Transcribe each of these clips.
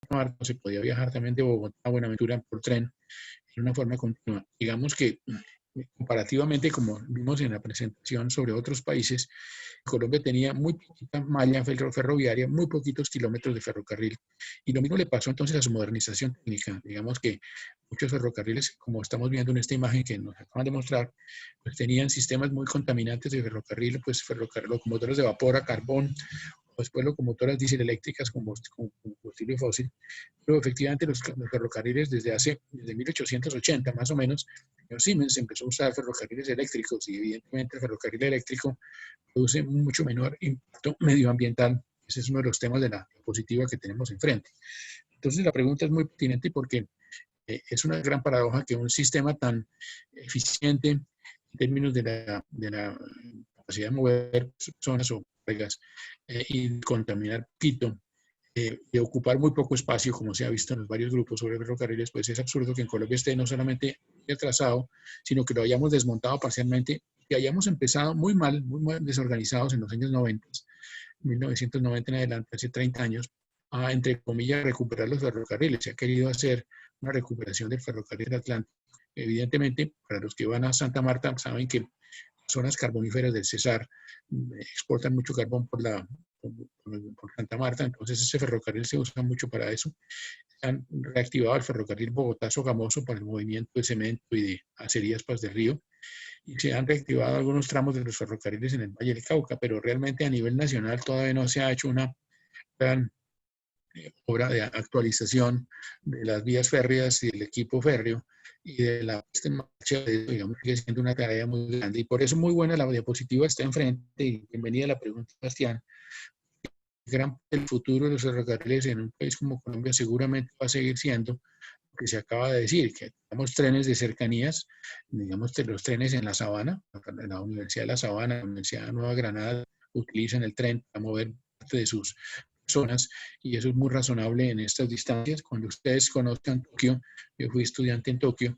Marta, se podía viajar también de Bogotá a Buenaventura por tren en una forma continua. Digamos que comparativamente, como vimos en la presentación sobre otros países, Colombia tenía muy poquita malla ferroviaria, muy poquitos kilómetros de ferrocarril. Y lo mismo le pasó entonces a su modernización técnica. Digamos que muchos ferrocarriles, como estamos viendo en esta imagen que nos acaban de mostrar, pues tenían sistemas muy contaminantes de ferrocarril, pues locomotoras de vapor a carbón, o después locomotoras diésel eléctricas con combustible fósil. Pero efectivamente los ferrocarriles desde 1880 más o menos, el Siemens empezó a usar ferrocarriles eléctricos y evidentemente el ferrocarril eléctrico produce mucho menor impacto medioambiental. Ese es uno de los temas de la diapositiva que tenemos enfrente. Entonces la pregunta es muy pertinente porque es una gran paradoja que un sistema tan eficiente en términos de la capacidad de mover zonas o cargas y contaminar poquito, de ocupar muy poco espacio, como se ha visto en los varios grupos sobre ferrocarriles, pues es absurdo que en Colombia esté no solamente atrasado, sino que lo hayamos desmontado parcialmente, que hayamos empezado muy mal desorganizados en los años 90, 1990 en adelante, hace 30 años, a, entre comillas, recuperar los ferrocarriles. Se ha querido hacer una recuperación del ferrocarril Atlántico. Evidentemente, para los que van a Santa Marta, saben que zonas carboníferas del Cesar exportan mucho carbón por Santa Marta, entonces ese ferrocarril se usa mucho para eso. Han reactivado el ferrocarril Bogotá-Sogamoso para el movimiento de cemento y de acerías Paz del Río, y se han reactivado algunos tramos de los ferrocarriles en el Valle del Cauca, pero realmente a nivel nacional todavía no se ha hecho una gran obra de actualización de las vías férreas y del equipo férreo y de la puesta en marcha, digamos, sigue siendo una tarea muy grande. Y por eso muy buena la diapositiva está enfrente, y bienvenida a la pregunta, Sebastián. Gran parte del futuro de los ferrocarriles en un país como Colombia seguramente va a seguir siendo lo que se acaba de decir, que tenemos trenes de cercanías, digamos los trenes en la Sabana, la Universidad de la Sabana, la Universidad de Nueva Granada utilizan el tren para mover parte de sus zonas, y eso es muy razonable en estas distancias. Cuando ustedes conozcan Tokio, yo fui estudiante en Tokio,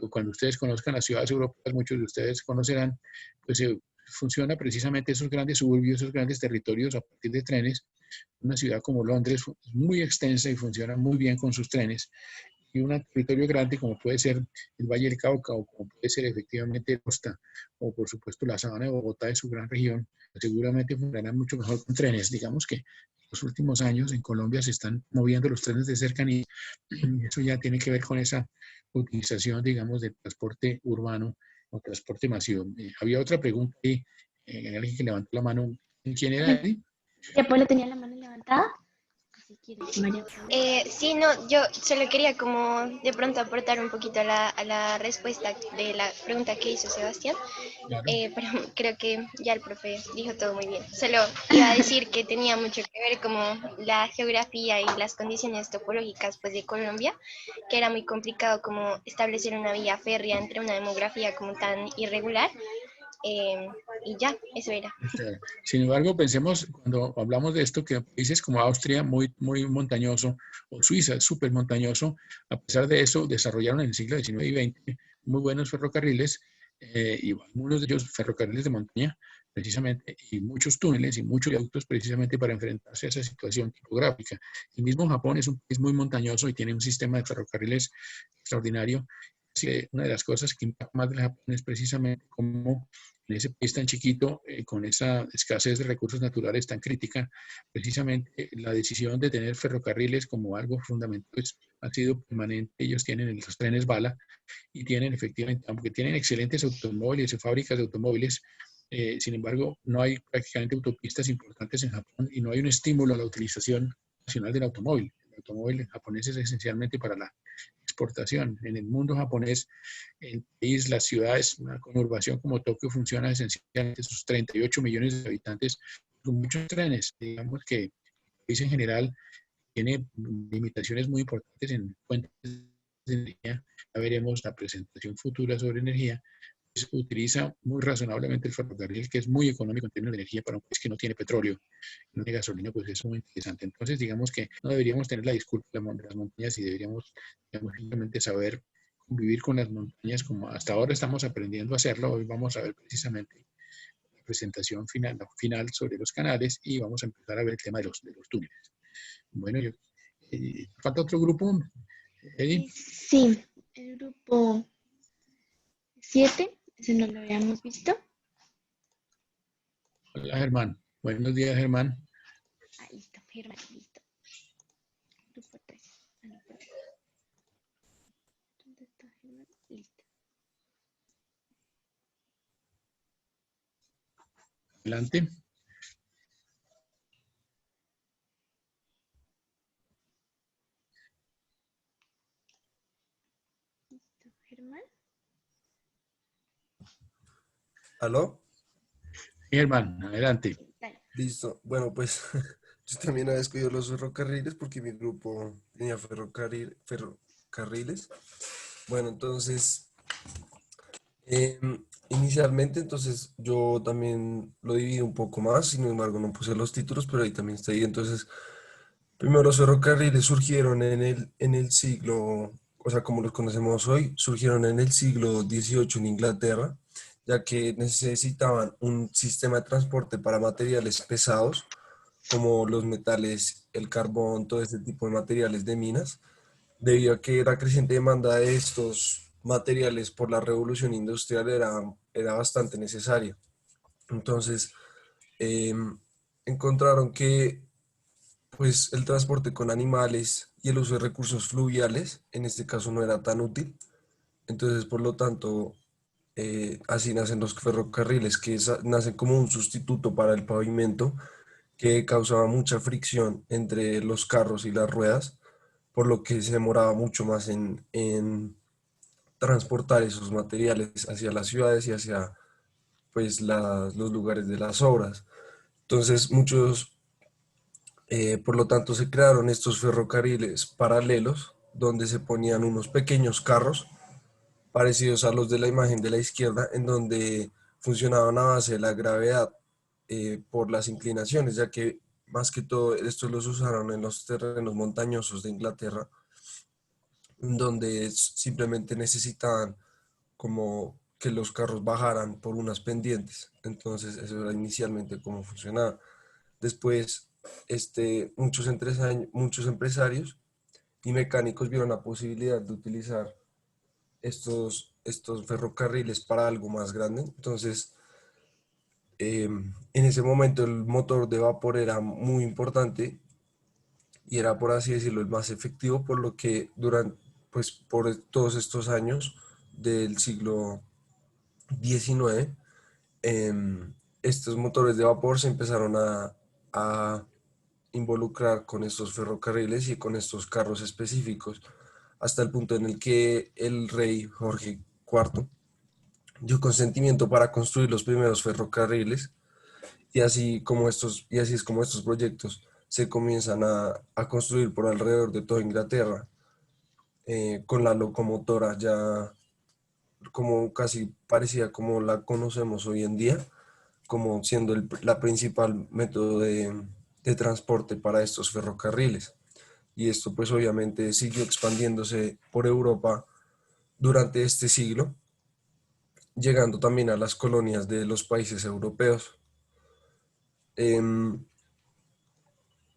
o cuando ustedes conozcan las ciudades europeas, muchos de ustedes conocerán, pues funciona precisamente esos grandes suburbios, esos grandes territorios a partir de trenes. Una ciudad como Londres es muy extensa y funciona muy bien con sus trenes. Y un territorio grande como puede ser el Valle del Cauca o como puede ser efectivamente Costa o por supuesto la Sabana de Bogotá de su gran región, seguramente funcionarán mucho mejor con trenes. Digamos que en los últimos años en Colombia se están moviendo los trenes de cercanía y eso ya tiene que ver con esa utilización, digamos, del transporte urbano o transporte masivo. Había otra pregunta ahí, alguien que levantó la mano. ¿Quién era, Eddie? ¿Ya Polo tenía la mano levantada? Si quieres, María Paula. Sí, no, yo solo quería como de pronto aportar un poquito a la respuesta de la pregunta que hizo Sebastián, Claro. pero creo que ya el profe dijo todo muy bien. Solo iba a decir que tenía mucho que ver como la geografía y las condiciones topológicas pues de Colombia, que era muy complicado como establecer una vía férrea entre una demografía como tan irregular. Y ya, eso era. Sin embargo, pensemos cuando hablamos de esto que países como Austria, muy, muy montañoso, o Suiza, súper montañoso, a pesar de eso, desarrollaron en el siglo XIX y XX muy buenos ferrocarriles, y algunos de ellos ferrocarriles de montaña, precisamente, y muchos túneles y muchos viaductos precisamente para enfrentarse a esa situación topográfica. El mismo Japón es un país muy montañoso y tiene un sistema de ferrocarriles extraordinario. Así que una de las cosas que impacta más del Japón es precisamente cómo en ese país tan chiquito, con esa escasez de recursos naturales tan crítica, precisamente la decisión de tener ferrocarriles como algo fundamental pues, ha sido permanente. Ellos tienen los trenes bala y tienen efectivamente, aunque tienen excelentes automóviles y fábricas de automóviles, sin embargo, no hay prácticamente autopistas importantes en Japón y no hay un estímulo a la utilización nacional del automóvil. El automóvil japonés es esencialmente para la exportación. En el mundo japonés, el país, las ciudades, una conurbación como Tokio funciona esencialmente, sus 38 millones de habitantes, con muchos trenes. Digamos que el país en general tiene limitaciones muy importantes en fuentes de energía. Ya veremos la presentación futura sobre energía. Pues, utiliza muy razonablemente el ferrocarril, que es muy económico en términos de energía para un país que no tiene petróleo, no tiene gasolina, pues es muy interesante. Entonces, digamos que no deberíamos tener la disculpa de las montañas y deberíamos, digamos, simplemente saber convivir con las montañas como hasta ahora estamos aprendiendo a hacerlo. Hoy vamos a ver precisamente la presentación final sobre los canales y vamos a empezar a ver el tema de los túneles. Bueno, yo ¿Falta otro grupo, Eddie? Sí, el grupo 7, ese no lo habíamos visto. Hola, Germán. Buenos días, Germán. Ah, listo, Germán, listo. Grupo 3. Ah, no, perdón. ¿Dónde está Germán? Listo. Adelante. Listo, Germán. ¿Aló? Germán, adelante. Sí, dale. Listo. Bueno, pues yo también había escogido los ferrocarriles porque mi grupo tenía ferrocarriles. Bueno, entonces, inicialmente, entonces yo también lo dividí un poco más, sin embargo no puse los títulos, pero ahí también está ahí. Entonces, primero los ferrocarriles surgieron en el siglo, o sea, como los conocemos hoy, surgieron en el siglo XVIII en Inglaterra, ya que necesitaban un sistema de transporte para materiales pesados, como los metales, el carbón, todo este tipo de materiales de minas, debido a que la creciente demanda de estos materiales por la revolución industrial era bastante necesaria. Entonces, encontraron que pues el transporte con animales y el uso de recursos fluviales, en este caso no era tan útil. Entonces, por lo tanto, así nacen los ferrocarriles, que nacen como un sustituto para el pavimento, que causaba mucha fricción entre los carros y las ruedas, por lo que se demoraba mucho más en transportar esos materiales hacia las ciudades y hacia pues, los lugares de las obras. Entonces, por lo tanto, se crearon estos ferrocarriles paralelos donde se ponían unos pequeños carros parecidos a los de la imagen de la izquierda, en donde funcionaban a base de la gravedad por las inclinaciones, ya que más que todo estos los usaron en los terrenos montañosos de Inglaterra, donde simplemente necesitaban como que los carros bajaran por unas pendientes. Entonces, eso era inicialmente cómo funcionaba. Después, muchos empresarios y mecánicos vieron la posibilidad de utilizar estos ferrocarriles para algo más grande. Entonces, en ese momento el motor de vapor era muy importante y era, por así decirlo, el más efectivo, por lo que pues por todos estos años del siglo XIX, estos motores de vapor se empezaron a involucrar con estos ferrocarriles y con estos carros específicos, hasta el punto en el que el rey Jorge IV dio consentimiento para construir los primeros ferrocarriles y así es como estos proyectos se comienzan a construir por alrededor de toda Inglaterra, con la locomotora ya como casi parecía como la conocemos hoy en día, como siendo la principal método de transporte para estos ferrocarriles. Y esto pues obviamente siguió expandiéndose por Europa durante este siglo, llegando también a las colonias de los países europeos. Em,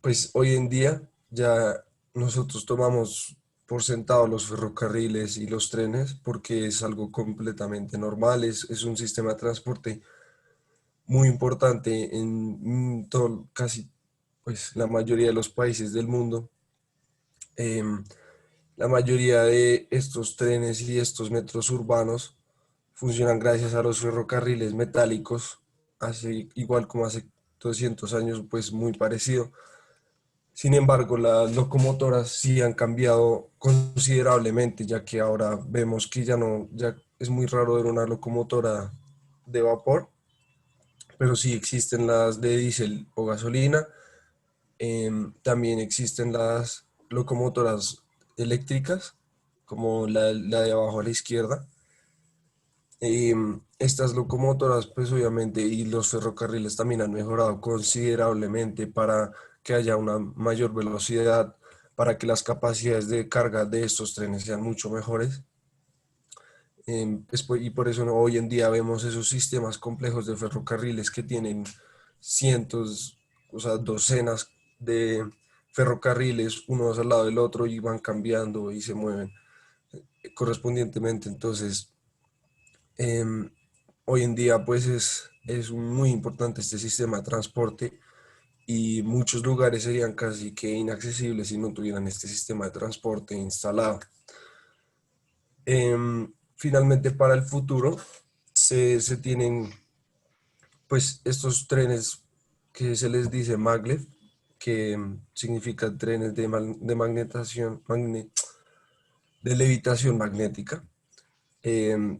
pues hoy en día ya nosotros tomamos por sentado los ferrocarriles y los trenes porque es algo completamente normal, es un sistema de transporte muy importante en todo, casi pues la mayoría de los países del mundo. Em, la mayoría de estos trenes y estos metros urbanos funcionan gracias a los ferrocarriles metálicos, así igual como hace 200 años, pues muy parecido. Sin embargo, las locomotoras sí han cambiado considerablemente, ya que ahora vemos que ya es muy raro ver una locomotora de vapor, pero sí existen las de diésel o gasolina. También existen las locomotoras eléctricas, como la de abajo a la izquierda. Estas locomotoras, pues obviamente, y los ferrocarriles también han mejorado considerablemente para que haya una mayor velocidad, para que las capacidades de carga de estos trenes sean mucho mejores. Y por eso hoy en día vemos esos sistemas complejos de ferrocarriles que tienen cientos, o sea, docenas ferrocarriles unos al lado del otro y van cambiando y se mueven correspondientemente. Entonces, em, hoy en día pues es muy importante este sistema de transporte y muchos lugares serían casi que inaccesibles si no tuvieran este sistema de transporte instalado. Finalmente, para el futuro se tienen pues estos trenes que se les dice maglev, que significa trenes de magnetación, de levitación magnética.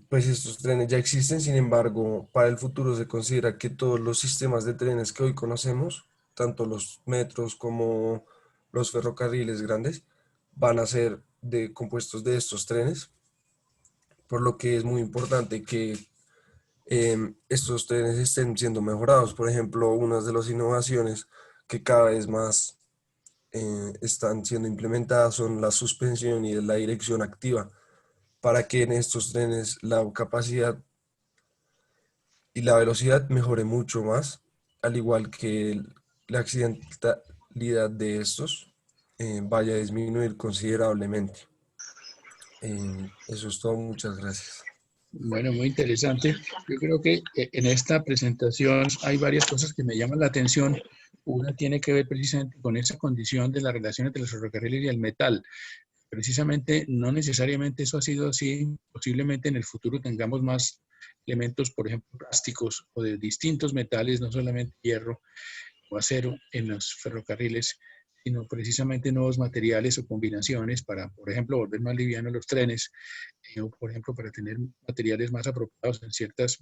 Pues estos trenes ya existen, sin embargo, para el futuro se considera que todos los sistemas de trenes que hoy conocemos, tanto los metros como los ferrocarriles grandes, van a ser compuestos de estos trenes, por lo que es muy importante que estos trenes estén siendo mejorados. Por ejemplo, una de las innovaciones que cada vez más están siendo implementadas son la suspensión y la dirección activa, para que en estos trenes la capacidad y la velocidad mejore mucho más, al igual que la accidentalidad de estos vaya a disminuir considerablemente. Eso es todo, muchas gracias. Bueno, muy interesante. Yo creo que en esta presentación hay varias cosas que me llaman la atención. Una tiene que ver precisamente con esa condición de la relación entre los ferrocarriles y el metal. Precisamente, no necesariamente eso ha sido así. Posiblemente en el futuro tengamos más elementos, por ejemplo, plásticos o de distintos metales, no solamente hierro o acero en los ferrocarriles, sino precisamente nuevos materiales o combinaciones para, por ejemplo, volver más livianos los trenes, o por ejemplo, para tener materiales más apropiados en ciertas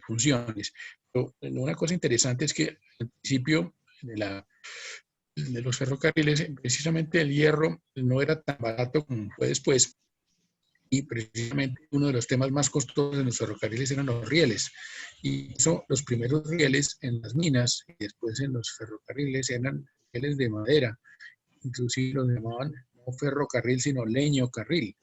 funciones. Pero una cosa interesante es que al principio de los ferrocarriles, precisamente el hierro no era tan barato como fue después, y precisamente uno de los temas más costosos en los ferrocarriles eran los rieles. Y eso, los primeros rieles en las minas y después en los ferrocarriles eran rieles de madera. Inclusive los llamaban no ferrocarril, sino leño carril.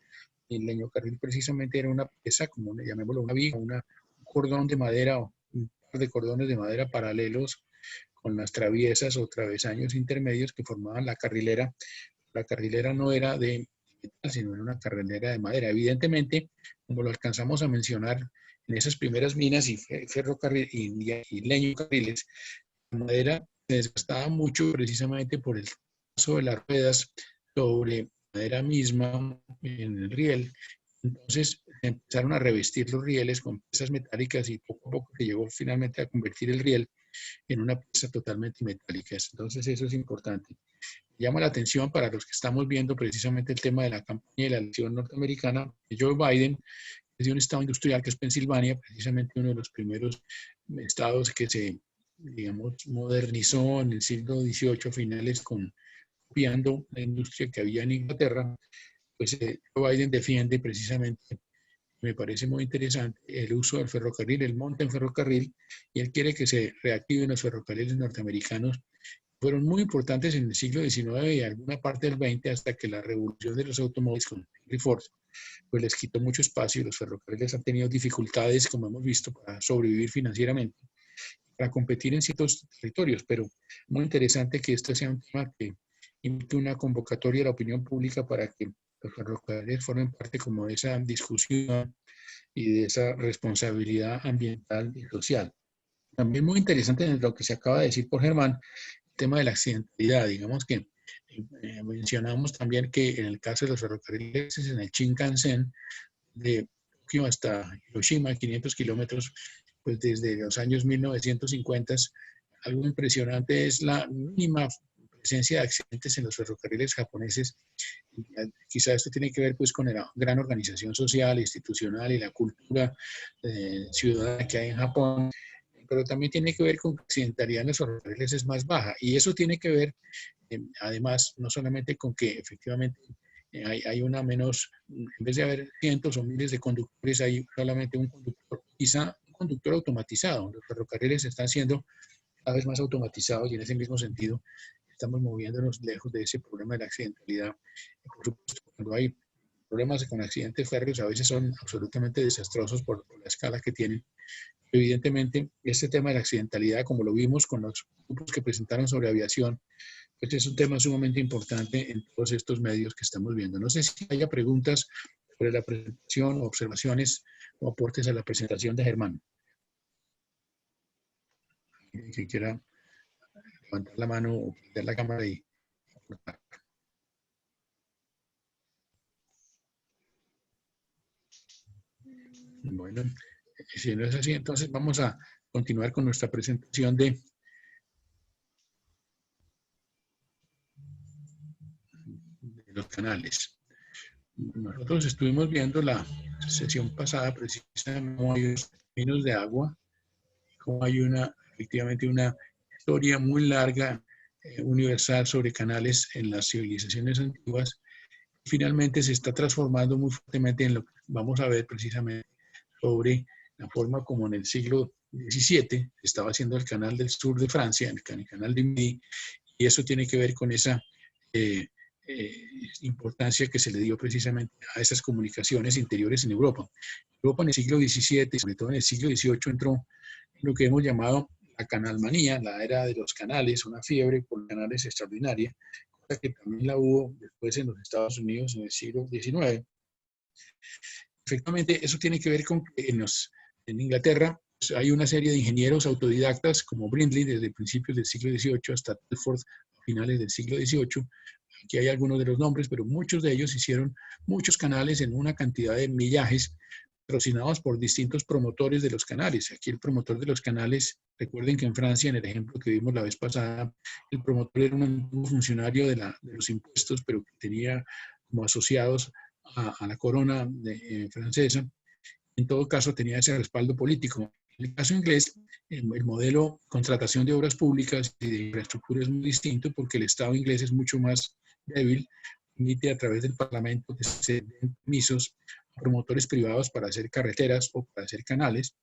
Y el leño carril precisamente era una pieza, como llamémoslo, una viga, un cordón de madera o un par de cordones de madera paralelos con las traviesas o travesaños intermedios que formaban la carrilera. La carrilera no era de metal, sino era una carrilera de madera. Evidentemente, como lo alcanzamos a mencionar en esas primeras minas y ferrocarril y leño carriles, la madera se desgastaba mucho precisamente por el paso de las ruedas sobre madera misma en el riel. Entonces empezaron a revestir los rieles con piezas metálicas y poco a poco se llegó finalmente a convertir el riel en una pieza totalmente metálica. Entonces eso es importante. Llama la atención para los que estamos viendo precisamente el tema de la campaña de la elección norteamericana de Joe Biden, es de un estado industrial que es Pensilvania, precisamente uno de los primeros estados que se, digamos, modernizó en el siglo XVIII, finales, copiando la industria que había en Inglaterra. Pues Joe Biden defiende precisamente, me parece muy interesante, el uso del ferrocarril, el monte en ferrocarril, y él quiere que se reactiven los ferrocarriles norteamericanos. Fueron muy importantes en el siglo XIX y alguna parte del XX, hasta que la revolución de los automóviles con Henry Ford pues les quitó mucho espacio y los ferrocarriles han tenido dificultades, como hemos visto, para sobrevivir financieramente, para competir en ciertos territorios. Pero muy interesante que esto sea un tema que invite una convocatoria a la opinión pública para que los ferrocarriles formen parte como de esa discusión y de esa responsabilidad ambiental y social. También muy interesante en lo que se acaba de decir por Germán, el tema de la accidentalidad. Digamos que mencionamos también que en el caso de los ferrocarriles, en el Shinkansen, de Tokio hasta Hiroshima, 500 kilómetros, pues desde los años 1950, algo impresionante es la mínima presencia de accidentes en los ferrocarriles japoneses. Quizá esto tiene que ver pues con la gran organización social, institucional y la cultura ciudadana que hay en Japón, pero también tiene que ver con que la accidentalidad en los ferrocarriles es más baja. Y eso tiene que ver, además, no solamente con que efectivamente hay una menos, en vez de haber cientos o miles de conductores, hay solamente un conductor, quizá un conductor automatizado. Los ferrocarriles están siendo cada vez más automatizados y en ese mismo sentido estamos moviéndonos lejos de ese problema de la accidentalidad. Por supuesto, cuando hay problemas con accidentes férreos, a veces son absolutamente desastrosos por la escala que tienen. Evidentemente, este tema de la accidentalidad, como lo vimos con los grupos que presentaron sobre aviación, Este es un tema sumamente importante en todos estos medios que estamos viendo. No sé si haya preguntas sobre la presentación, observaciones o aportes a la presentación de Germán. Si quiera levantar la mano o prender la cámara y aportar. Bueno, si no es así, entonces vamos a continuar con nuestra presentación de los canales. Nosotros estuvimos viendo la sesión pasada precisamente cómo hay caminos de agua, cómo hay efectivamente una historia muy larga, universal sobre canales en las civilizaciones antiguas. Finalmente se está transformando muy fuertemente en lo que vamos a ver precisamente sobre la forma como en el siglo XVII estaba haciendo el canal del sur de Francia, el canal de Midi, y eso tiene que ver con esa importancia que se le dio precisamente a esas comunicaciones interiores en Europa. Europa en el siglo XVII, sobre todo en el siglo XVIII, entró en lo que hemos llamado la canalmanía, la era de los canales, una fiebre por canales extraordinaria, cosa que también la hubo después en los Estados Unidos en el siglo XIX. Efectivamente, eso tiene que ver con que en Inglaterra pues, hay una serie de ingenieros autodidactas como Brindley desde principios del siglo XVIII hasta Telford a finales del siglo XVIII. Aquí hay algunos de los nombres, pero muchos de ellos hicieron muchos canales en una cantidad de millajes patrocinados por distintos promotores de los canales. Aquí el promotor de los canales, recuerden que en Francia, en el ejemplo que vimos la vez pasada, el promotor era un antiguo funcionario de los impuestos, pero que tenía como asociados a la corona francesa. En todo caso, tenía ese respaldo político. En el caso inglés, el modelo contratación de obras públicas y de infraestructura es muy distinto porque el Estado inglés es mucho más débil, permite a través del Parlamento que se den permisos a promotores privados para hacer carreteras o para hacer canales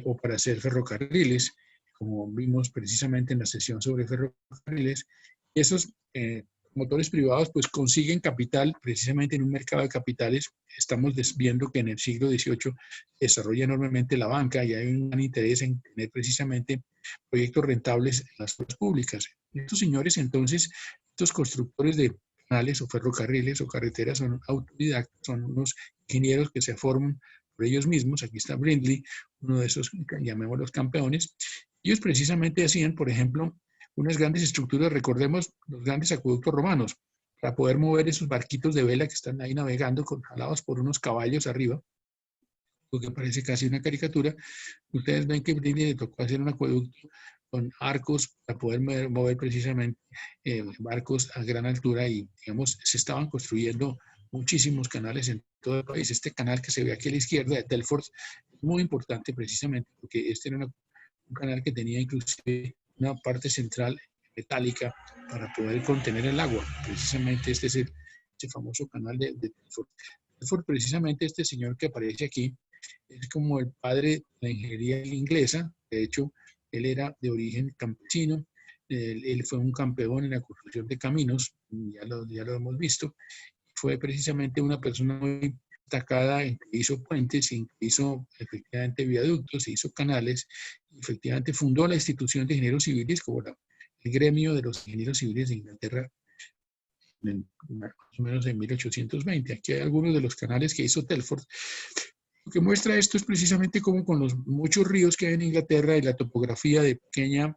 o para hacer ferrocarriles, como vimos precisamente en la sesión sobre ferrocarriles. Esos promotores privados pues consiguen capital precisamente en un mercado de capitales. Estamos viendo que en el siglo XVIII se desarrolla enormemente la banca y hay un gran interés en tener precisamente proyectos rentables en las obras públicas. Estos señores entonces, estos constructores de canales o ferrocarriles o carreteras son autodidactas, son unos ingenieros que se forman por ellos mismos. Aquí está Brindley, uno de esos, llamémoslos campeones. Ellos precisamente hacían, por ejemplo, unas grandes estructuras, recordemos los grandes acueductos romanos, para poder mover esos barquitos de vela que están ahí navegando, jalados por unos caballos arriba, lo que parece casi una caricatura. Ustedes ven que Brindley le tocó hacer un acueducto con arcos para poder mover precisamente barcos a gran altura y, digamos, se estaban construyendo muchísimos canales en todo el país. Este canal que se ve aquí a la izquierda de Telford es muy importante precisamente porque este era un canal que tenía inclusive una parte central metálica para poder contener el agua. Precisamente este es ese famoso canal de Telford. Telford, precisamente este señor que aparece aquí, es como el padre de la ingeniería inglesa. De hecho, él era de origen campesino. Él fue un campeón en la construcción de caminos, ya lo hemos visto. Fue precisamente una persona muy destacada en que hizo puentes, en que hizo efectivamente viaductos, hizo canales, efectivamente fundó la institución de ingenieros civiles como el gremio de los ingenieros civiles de Inglaterra, más o menos en 1820. Aquí hay algunos de los canales que hizo Telford. Lo que muestra esto es precisamente como con los muchos ríos que hay en Inglaterra y la topografía de pequeña,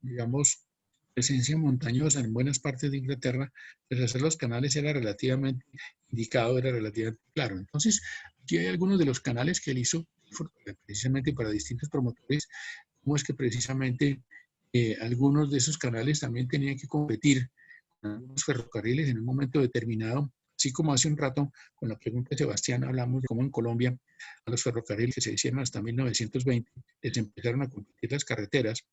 digamos, presencia montañosa en buenas partes de Inglaterra, pues hacer los canales era relativamente indicado, era relativamente claro. Entonces, aquí hay algunos de los canales que él hizo precisamente para distintos promotores, como es que precisamente algunos de esos canales también tenían que competir con algunos ferrocarriles en un momento determinado, así como hace un rato con la pregunta de Sebastián hablamos de cómo en Colombia a los ferrocarriles que se hicieron hasta 1920 les empezaron a competir las carreteras.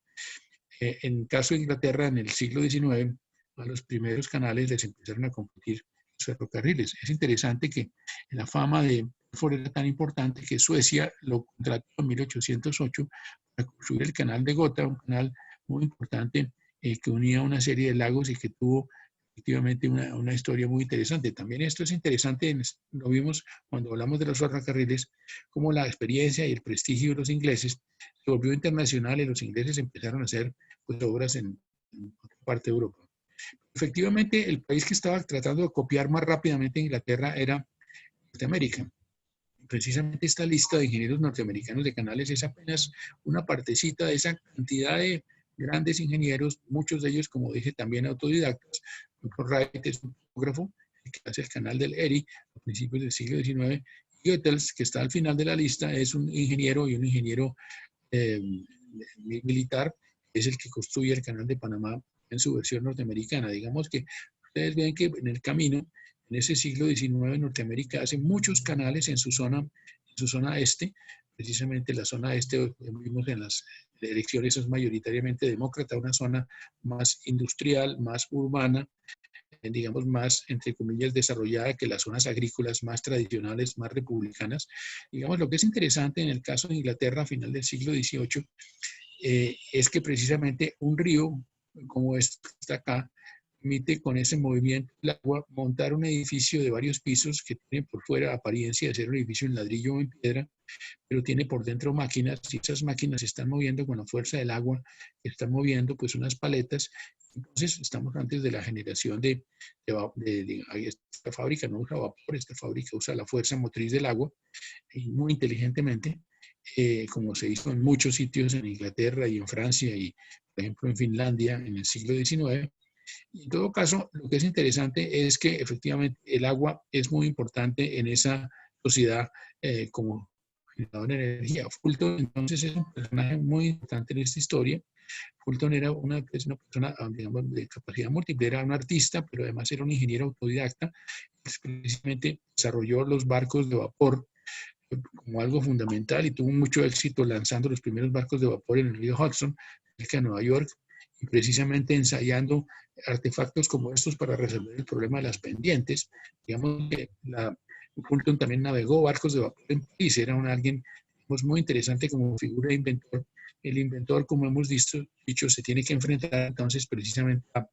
En caso de Inglaterra, en el siglo XIX, a los primeros canales les empezaron a competir los ferrocarriles. Es interesante que la fama de Telford era tan importante que Suecia lo contrató en 1808 para construir el canal de Gotha, un canal muy importante que unía una serie de lagos y que tuvo efectivamente una historia muy interesante. También esto es interesante, lo vimos cuando hablamos de los ferrocarriles, como la experiencia y el prestigio de los ingleses se volvió internacional y los ingleses empezaron a hacer pues, obras en en otra parte de Europa. Efectivamente, el país que estaba tratando de copiar más rápidamente a Inglaterra era Norteamérica. Precisamente esta lista de ingenieros norteamericanos de canales es apenas una partecita de esa cantidad de grandes ingenieros, muchos de ellos, como dije, también autodidactas. Dr. Wright es un topógrafo, el que hace el canal del Erie a principios del siglo XIX. Goethals, que está al final de la lista, es un ingeniero y un ingeniero militar, es el que construye el canal de Panamá en su versión norteamericana. Digamos que ustedes ven que en el camino, en ese siglo XIX, Norteamérica hace muchos canales en su zona este. Precisamente la zona este, vimos en las elecciones, es mayoritariamente demócrata, una zona más industrial, más urbana, digamos más, entre comillas, desarrollada que las zonas agrícolas más tradicionales, más republicanas. Digamos, lo que es interesante en el caso de Inglaterra a final del siglo XVIII es que precisamente un río como este que está acá, permite con ese movimiento del agua montar un edificio de varios pisos que tiene por fuera apariencia de ser un edificio en ladrillo o en piedra, pero tiene por dentro máquinas, y esas máquinas se están moviendo con la fuerza del agua, que están moviendo pues unas paletas. Entonces estamos antes de la generación de esta fábrica no usa vapor, esta fábrica usa la fuerza motriz del agua, y muy inteligentemente, como se hizo en muchos sitios en Inglaterra y en Francia y por ejemplo en Finlandia en el siglo XIX. En todo caso, lo que es interesante es que efectivamente el agua es muy importante en esa sociedad como generador de energía. Fulton entonces es un personaje muy importante en esta historia. Fulton era una persona, digamos, de capacidad múltiple, era un artista, pero además era un ingeniero autodidacta. Precisamente desarrolló los barcos de vapor como algo fundamental y tuvo mucho éxito lanzando los primeros barcos de vapor en el río Hudson, cerca de Nueva York, y precisamente ensayando artefactos como estos para resolver el problema de las pendientes. Digamos que Fulton también navegó barcos de vapor en París, era alguien pues, muy interesante como figura de inventor. El inventor, como hemos dicho, se tiene que enfrentar entonces precisamente a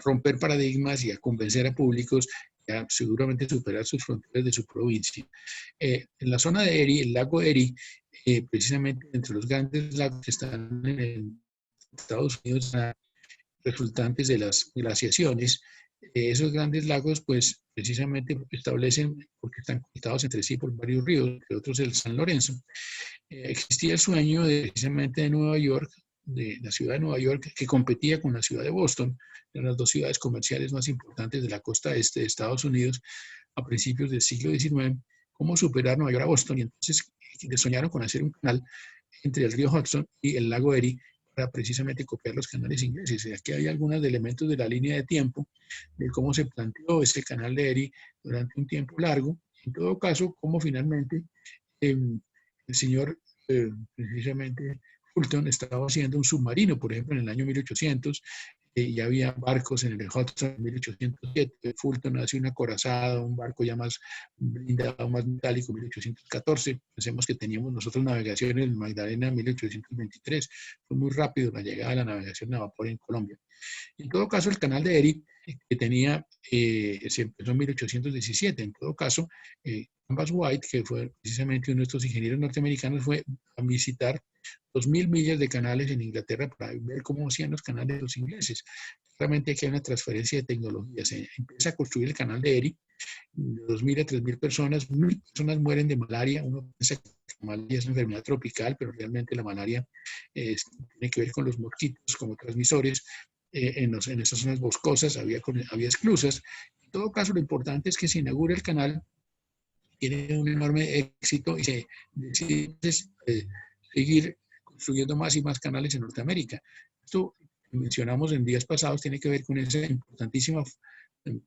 romper paradigmas y a convencer a públicos y a seguramente superar sus fronteras de su provincia. En la zona de Erie, el lago Erie, precisamente entre los grandes lagos que están en Estados Unidos, resultantes de las glaciaciones, esos grandes lagos, pues precisamente establecen, porque están conectados entre sí por varios ríos, entre otros el San Lorenzo. Existía el sueño precisamente de Nueva York, de la ciudad de Nueva York, que competía con la ciudad de Boston, eran las dos ciudades comerciales más importantes de la costa este de Estados Unidos a principios del siglo XIX, cómo superar Nueva York a Boston, y entonces soñaron con hacer un canal entre el río Hudson y el lago Erie, para precisamente copiar los canales ingleses. Aquí hay algunos elementos de la línea de tiempo, de cómo se planteó ese canal de Erie durante un tiempo largo. En todo caso, cómo finalmente el señor, precisamente Fulton, estaba haciendo un submarino, por ejemplo, en el año 1800, ya había barcos en el Hudson en 1807, Fulton hace un acorazado, un barco ya más blindado, más metálico, en 1814. Pensemos que teníamos nosotros navegación en el Magdalena en 1823. Fue muy rápido la llegada de la navegación a vapor en Colombia. En todo caso, el canal de Erie, que tenía, se empezó en 1817. En todo caso, Columbus White, que fue precisamente uno de estos ingenieros norteamericanos, fue a visitar 2.000 millas de canales en Inglaterra para ver cómo hacían los canales los ingleses. Realmente aquí hay una transferencia de tecnología. Se empieza a construir el canal de Erie, de 2.000 a 3.000 personas. 1.000 personas mueren de malaria. Uno piensa que la malaria es una enfermedad tropical, pero realmente la malaria tiene que ver con los mosquitos como transmisores. En esas zonas boscosas había esclusas. En todo caso, lo importante es que se inaugura el canal, tiene un enorme éxito y se decide seguir construyendo más y más canales en Norteamérica. Esto que mencionamos en días pasados tiene que ver con esa importantísima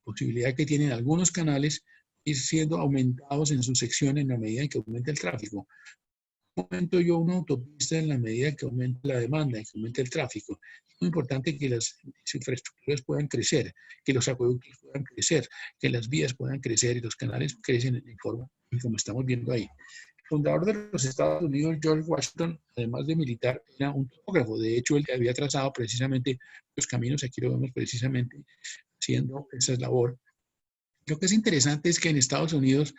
posibilidad que tienen algunos canales ir siendo aumentados en su sección en la medida en que aumenta el tráfico. Aumento yo una autopista en la medida que aumenta la demanda y que aumenta el tráfico. Es muy importante que las infraestructuras puedan crecer, que los acueductos puedan crecer, que las vías puedan crecer y los canales crecen en forma como estamos viendo ahí. El fundador de los Estados Unidos, George Washington, además de militar, era un topógrafo. De hecho, él había trazado precisamente los caminos, aquí lo vemos precisamente haciendo esa labor. Lo que es interesante es que en Estados Unidos,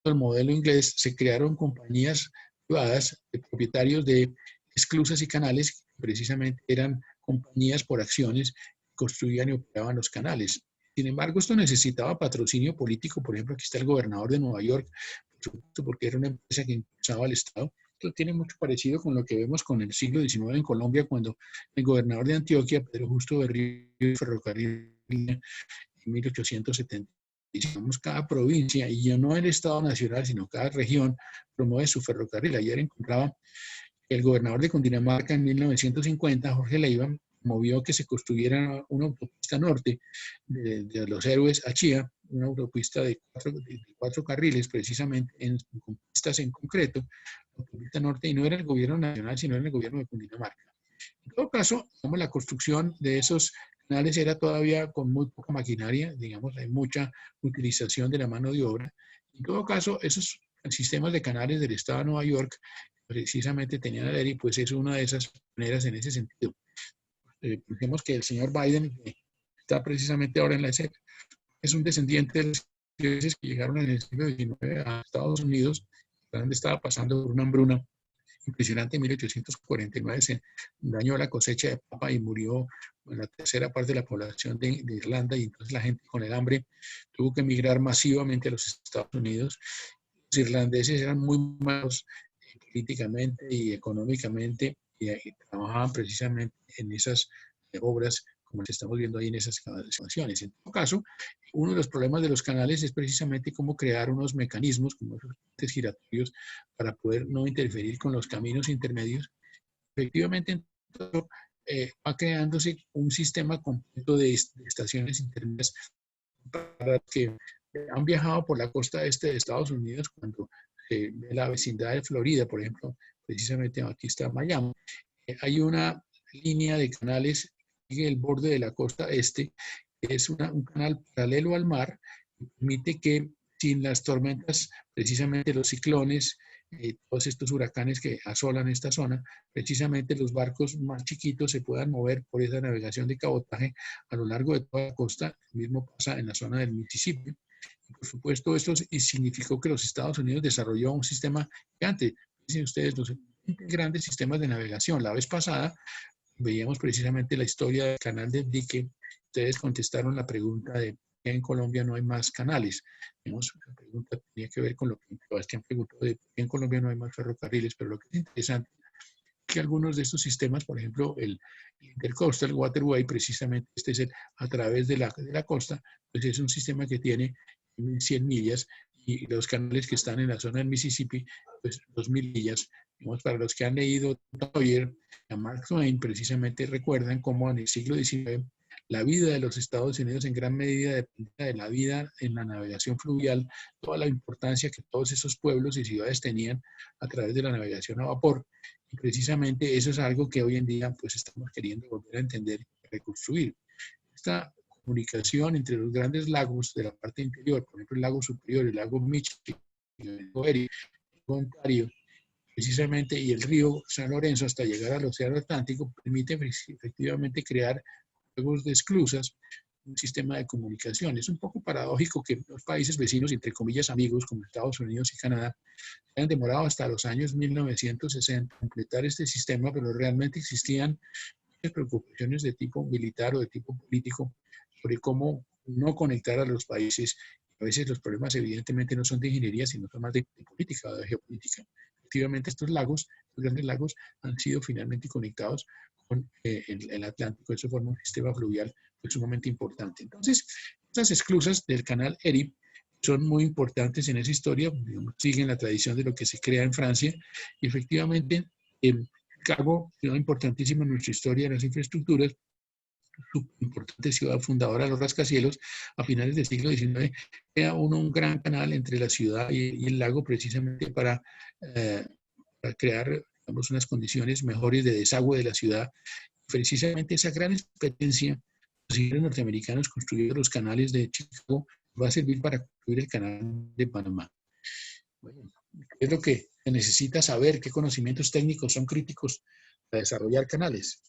el modelo inglés, se crearon compañías privadas de propietarios de esclusas y canales, que precisamente eran compañías por acciones que construían y operaban los canales. Sin embargo, esto necesitaba patrocinio político. Por ejemplo, aquí está el gobernador de Nueva York, por supuesto, porque era una empresa que impulsaba al Estado. Esto tiene mucho parecido con lo que vemos con el siglo XIX en Colombia, cuando el gobernador de Antioquia, Pedro Justo Berrío, ferrocarril en 1870. Digamos, cada provincia, y ya no el Estado Nacional, sino cada región, promueve su ferrocarril. Ayer encontraba el gobernador de Cundinamarca en 1950, Jorge Leiva, movió que se construyera una autopista norte de Los Héroes a Chía, una autopista de 4 carriles, precisamente con pistas en concreto, autopista norte, y no era el gobierno nacional, sino era el gobierno de Cundinamarca. En todo caso, digamos, la construcción de esos canales era todavía con muy poca maquinaria, digamos, hay mucha utilización de la mano de obra. En todo caso, esos sistemas de canales del estado de Nueva York precisamente tenían a y pues es una de esas maneras en ese sentido. Pensemos que el señor Biden, que está precisamente ahora en la escena, es un descendiente de los ingleses que llegaron en el siglo XIX a Estados Unidos, donde estaba pasando por una hambruna impresionante. En 1849 se dañó la cosecha de papa y murió la tercera parte de la población de Irlanda, y entonces la gente con el hambre tuvo que emigrar masivamente a los Estados Unidos. Los irlandeses eran muy malos políticamente y económicamente, y trabajaban precisamente en esas obras como estamos viendo ahí en esas excavaciones. En todo caso, uno de los problemas de los canales es precisamente cómo crear unos mecanismos como esos puentes giratorios para poder no interferir con los caminos intermedios. Efectivamente, entonces, va creándose un sistema completo de estaciones intermedias para que han viajado por la costa este de Estados Unidos, cuando de la vecindad de Florida, por ejemplo, precisamente aquí está Miami, hay una línea de canales en el borde de la costa este, que es un canal paralelo al mar, que permite que sin las tormentas, precisamente los ciclones, todos estos huracanes que asolan esta zona, precisamente los barcos más chiquitos se puedan mover por esa navegación de cabotaje a lo largo de toda la costa. Lo mismo pasa en la zona del Mississippi. Por supuesto, esto significó que los Estados Unidos desarrolló un sistema gigante. Dicen ustedes, los grandes sistemas de navegación. La vez pasada veíamos precisamente la historia del canal del dique. Ustedes contestaron la pregunta de por qué en Colombia no hay más canales. La pregunta tenía que ver con lo que Sebastián preguntó de por qué en Colombia no hay más ferrocarriles, pero lo que es interesante es que algunos de estos sistemas, por ejemplo, el Intercoastal Waterway, precisamente este es a través de la costa, pues es un sistema que tiene 1.100 millas, y los canales que están en la zona del Mississippi, pues 2.000 millas. Digamos, para los que han leído Sawyer, a Mark Twain, precisamente recuerdan cómo en el siglo XIX la vida de los Estados Unidos en gran medida dependía de la vida en la navegación fluvial, toda la importancia que todos esos pueblos y ciudades tenían a través de la navegación a vapor. Y precisamente eso es algo que hoy en día pues estamos queriendo volver a entender y reconstruir. Esta comunicación entre los grandes lagos de la parte interior, por ejemplo el lago Superior, el lago Michigan, el lago Erie, el lago Ontario, precisamente, y el río San Lorenzo hasta llegar al Océano Atlántico, permite efectivamente crear juegos de esclusas, un sistema de comunicación. Es un poco paradójico que los países vecinos, entre comillas amigos, como Estados Unidos y Canadá, hayan demorado hasta los años 1960 en completar este sistema, pero realmente existían muchas preocupaciones de tipo militar o de tipo político sobre cómo no conectar a los países. A veces los problemas evidentemente no son de ingeniería, sino son más de política o de geopolítica. Efectivamente, estos lagos, los grandes lagos, han sido finalmente conectados con el Atlántico. Eso forma un sistema fluvial pues, sumamente importante. Entonces, estas esclusas del canal Erie son muy importantes en esa historia, digamos, siguen la tradición de lo que se crea en Francia, y efectivamente Chicago, ciudad importantísima en nuestra historia de las infraestructuras, súper importante ciudad fundadora de los rascacielos, a finales del siglo XIX, crea un gran canal entre la ciudad y el lago precisamente para crear, digamos, unas condiciones mejores de desagüe de la ciudad. Precisamente esa gran experiencia, los ingenieros norteamericanos construyeron los canales de Chicago, va a servir para construir el canal de Panamá. Bueno, ¿qué es lo que se necesita saber? ¿Qué conocimientos técnicos son críticos para desarrollar canales?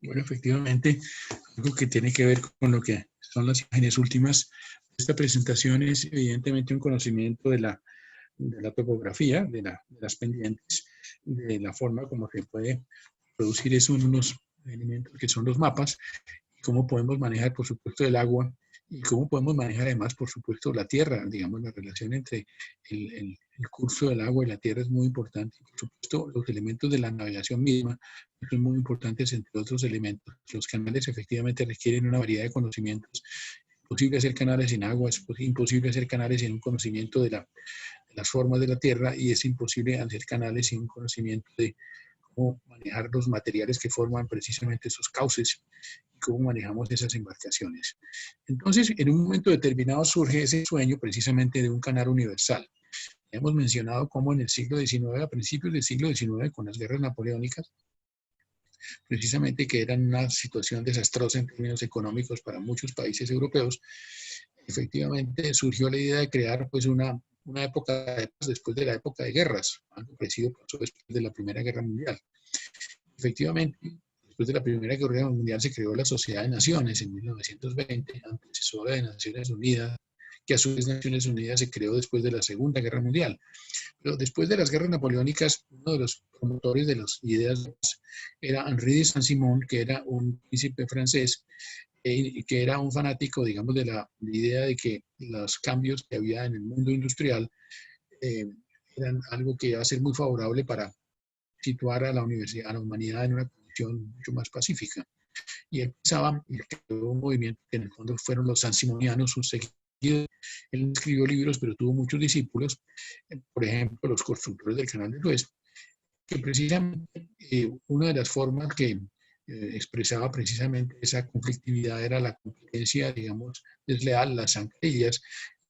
Bueno, efectivamente, algo que tiene que ver con lo que son las imágenes últimas. Esta presentación es evidentemente un conocimiento de la topografía, de las pendientes, de la forma como se puede producir eso en unos elementos que son los mapas, y cómo podemos manejar, por supuesto, el agua, y cómo podemos manejar además, por supuesto, la tierra. Digamos, la relación entre el curso del agua y la tierra es muy importante. Por supuesto, los elementos de la navegación misma son muy importantes, entre otros elementos. Los canales efectivamente requieren una variedad de conocimientos. Es imposible hacer canales sin agua, es imposible hacer canales sin un conocimiento de las formas de la tierra, y es imposible hacer canales sin un conocimiento de cómo manejar los materiales que forman precisamente esos cauces y cómo manejamos esas embarcaciones. Entonces, en un momento determinado surge ese sueño precisamente de un canal universal. Hemos mencionado cómo en el siglo XIX, a principios del siglo XIX, con las guerras napoleónicas, precisamente que eran una situación desastrosa en términos económicos para muchos países europeos, efectivamente surgió la idea de crear pues una época de paz después de la época de guerras, algo parecido pasó después de la Primera Guerra Mundial. Efectivamente, después de la Primera Guerra Mundial se creó la Sociedad de Naciones en 1920, antecesora de Naciones Unidas, que a su vez Naciones Unidas se creó después de la Segunda Guerra Mundial. Pero después de las guerras napoleónicas, uno de los promotores de las ideas era Henri de Saint-Simon, que era un príncipe francés, que era un fanático, digamos, de la idea de que los cambios que había en el mundo industrial eran algo que iba a ser muy favorable para situar a la universidad, a la humanidad en una condición mucho más pacífica. Y él pensaba, y creó un movimiento que en el fondo fueron los sansimonianos, sus seguidores. Él escribió libros, pero tuvo muchos discípulos, por ejemplo, los constructores del Canal de Suez, que precisamente una de las formas que expresaba precisamente esa conflictividad era la competencia, digamos, desleal, las zancadillas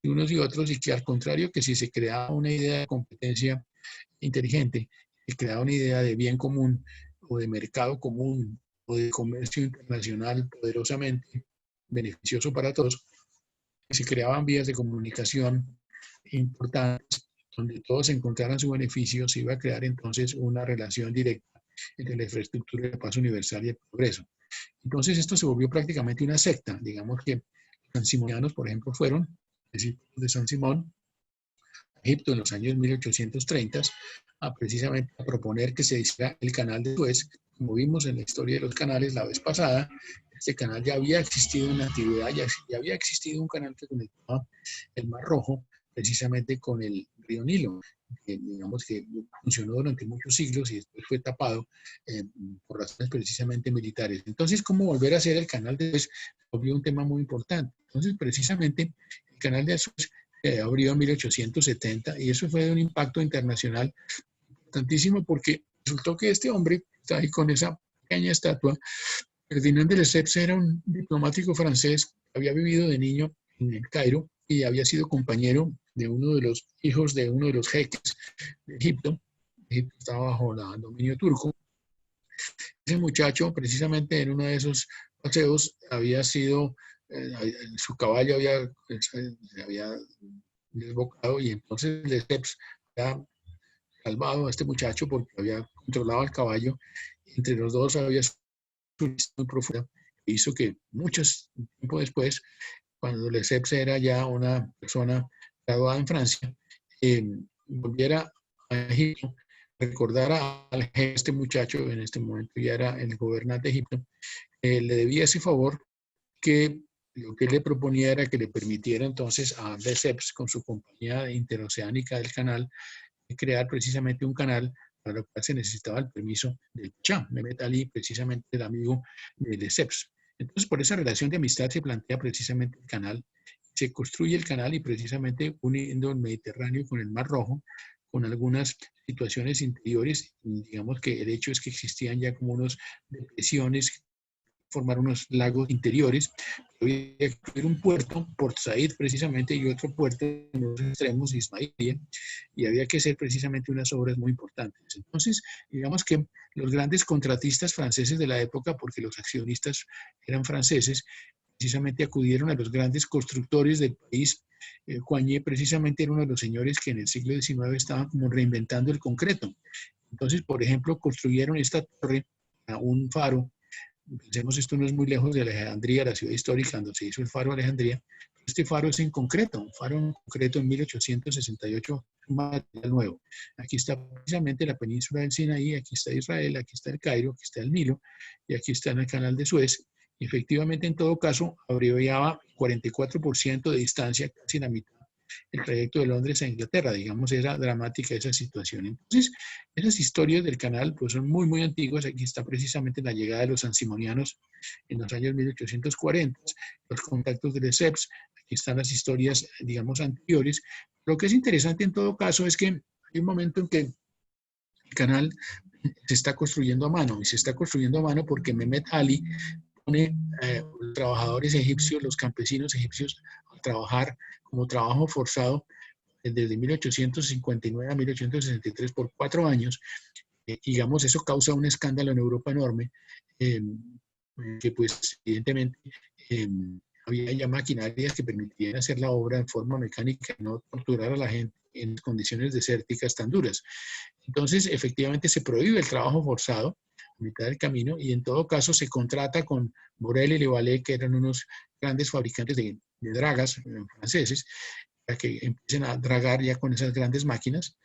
de unos y otros, y que al contrario, que si se creaba una idea de competencia inteligente, se creaba una idea de bien común o de mercado común o de comercio internacional poderosamente beneficioso para todos, se creaban vías de comunicación importantes donde todos encontraran su beneficio, se iba a crear entonces una relación directa entre la infraestructura de paz universal y el progreso. Entonces esto se volvió prácticamente una secta. Digamos que los sansimonianos, por ejemplo, fueron discípulos de San Simón a Egipto en los años 1830 precisamente a proponer que se hiciera el canal de Suez. Como vimos en la historia de los canales la vez pasada, este canal ya había existido en la antigüedad, ya había existido un canal que conectaba el Mar Rojo precisamente con el río Nilo, que digamos que funcionó durante muchos siglos y después fue tapado por razones precisamente militares. Entonces, ¿cómo volver a hacer el canal de Suez? Volvió un tema muy importante. Entonces, precisamente, el canal de Suez se abrió en 1870 y eso fue de un impacto internacional importantísimo porque resultó que este hombre, está ahí con esa pequeña estatua, Ferdinand de Lesseps, era un diplomático francés, había vivido de niño en el Cairo y había sido compañero de uno de los hijos de uno de los jeques de Egipto. Egipto estaba bajo el dominio turco. Ese muchacho, precisamente en uno de esos paseos, había sido, su caballo se había desbocado y entonces Lesseps había salvado a este muchacho porque había controlado al caballo. Entre los dos había muy profunda, que hizo que mucho tiempo después, cuando Lesseps era ya una persona graduada en Francia, volviera a Egipto, recordara a este muchacho, en este momento ya era el gobernante de Egipto, le debía ese favor, que lo que le proponía era que le permitiera entonces a Lesseps, con su compañía interoceánica del canal, crear precisamente un canal para lo cual se necesitaba el permiso del Pachá, Mehmet Ali, precisamente el amigo de Lesseps. Entonces, por esa relación de amistad se plantea precisamente el canal, se construye el canal y precisamente uniendo el Mediterráneo con el Mar Rojo, con algunas situaciones interiores, digamos que el hecho es que existían ya como unas depresiones, formar unos lagos interiores, había que construir un puerto, Port Said precisamente, y otro puerto en los extremos, Ismailia, y había que hacer precisamente unas obras muy importantes. Entonces, digamos que los grandes contratistas franceses de la época, porque los accionistas eran franceses, precisamente acudieron a los grandes constructores del país. Coignet precisamente era uno de los señores que en el siglo XIX estaban como reinventando el concreto. Entonces, por ejemplo, construyeron esta torre, un faro, pensemos, esto no es muy lejos de Alejandría, la ciudad histórica donde se hizo el faro de Alejandría. Este faro es en concreto, un faro en concreto en 1868, un material nuevo. Aquí está precisamente la península del Sinaí, aquí está Israel, aquí está el Cairo, aquí está el Nilo y aquí está en el canal de Suez. Y efectivamente, en todo caso, abreviaba 44% de distancia, casi la mitad, el trayecto de Londres a Inglaterra. Digamos, era dramática esa situación. Entonces, esas historias del canal pues, son muy, muy antiguas. Aquí está precisamente la llegada de los ansimonianos en los años 1840, los contactos de Lesseps. Aquí están las historias, digamos, anteriores. Lo que es interesante en todo caso es que hay un momento en que el canal se está construyendo a mano, y se está construyendo a mano porque Mehmet Ali pone los trabajadores egipcios, los campesinos egipcios, a trabajar como trabajo forzado desde 1859 a 1863 por 4 años. Digamos, eso causa un escándalo en Europa enorme, que pues evidentemente había ya maquinarias que permitían hacer la obra en forma mecánica y no torturar a la gente en condiciones desérticas tan duras. Entonces, efectivamente, se prohíbe el trabajo forzado a mitad del camino y en todo caso se contrata con Morel y Levalet, que eran unos grandes fabricantes de dragas franceses, para que empiecen a dragar ya con esas grandes máquinas.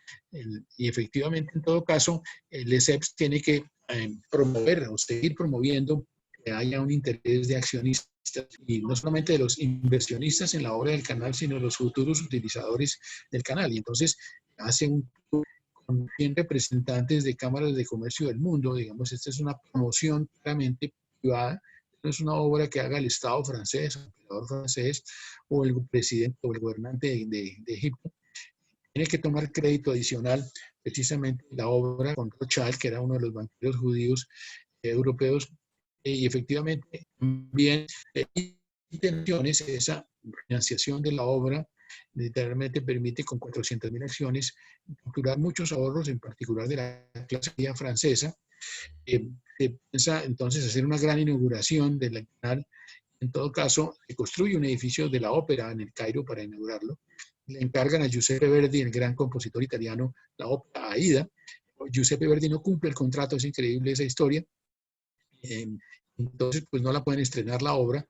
Y efectivamente, en todo caso, Lesseps tiene que promover o seguir promoviendo que haya un interés de accionistas, y no solamente de los inversionistas en la obra del canal, sino de los futuros utilizadores del canal. Y entonces hace un tour con 100 representantes de cámaras de comercio del mundo. Digamos, esta es una promoción claramente privada, no es una obra que haga el Estado francés, el emperador francés o el presidente o el gobernante de Egipto. Tiene que tomar crédito adicional precisamente la obra con Rothschild, que era uno de los banqueros judíos europeos, y efectivamente también intenciones, esa financiación de la obra literalmente permite con 400.000 acciones capturar muchos ahorros, en particular de la clase media francesa. Se piensa entonces hacer una gran inauguración del canal. En todo caso, se construye un edificio de la ópera en el Cairo para inaugurarlo. Le encargan a Giuseppe Verdi, el gran compositor italiano, la ópera Aida. Giuseppe Verdi no cumple el contrato, es increíble esa historia. Entonces, pues no la pueden estrenar la obra.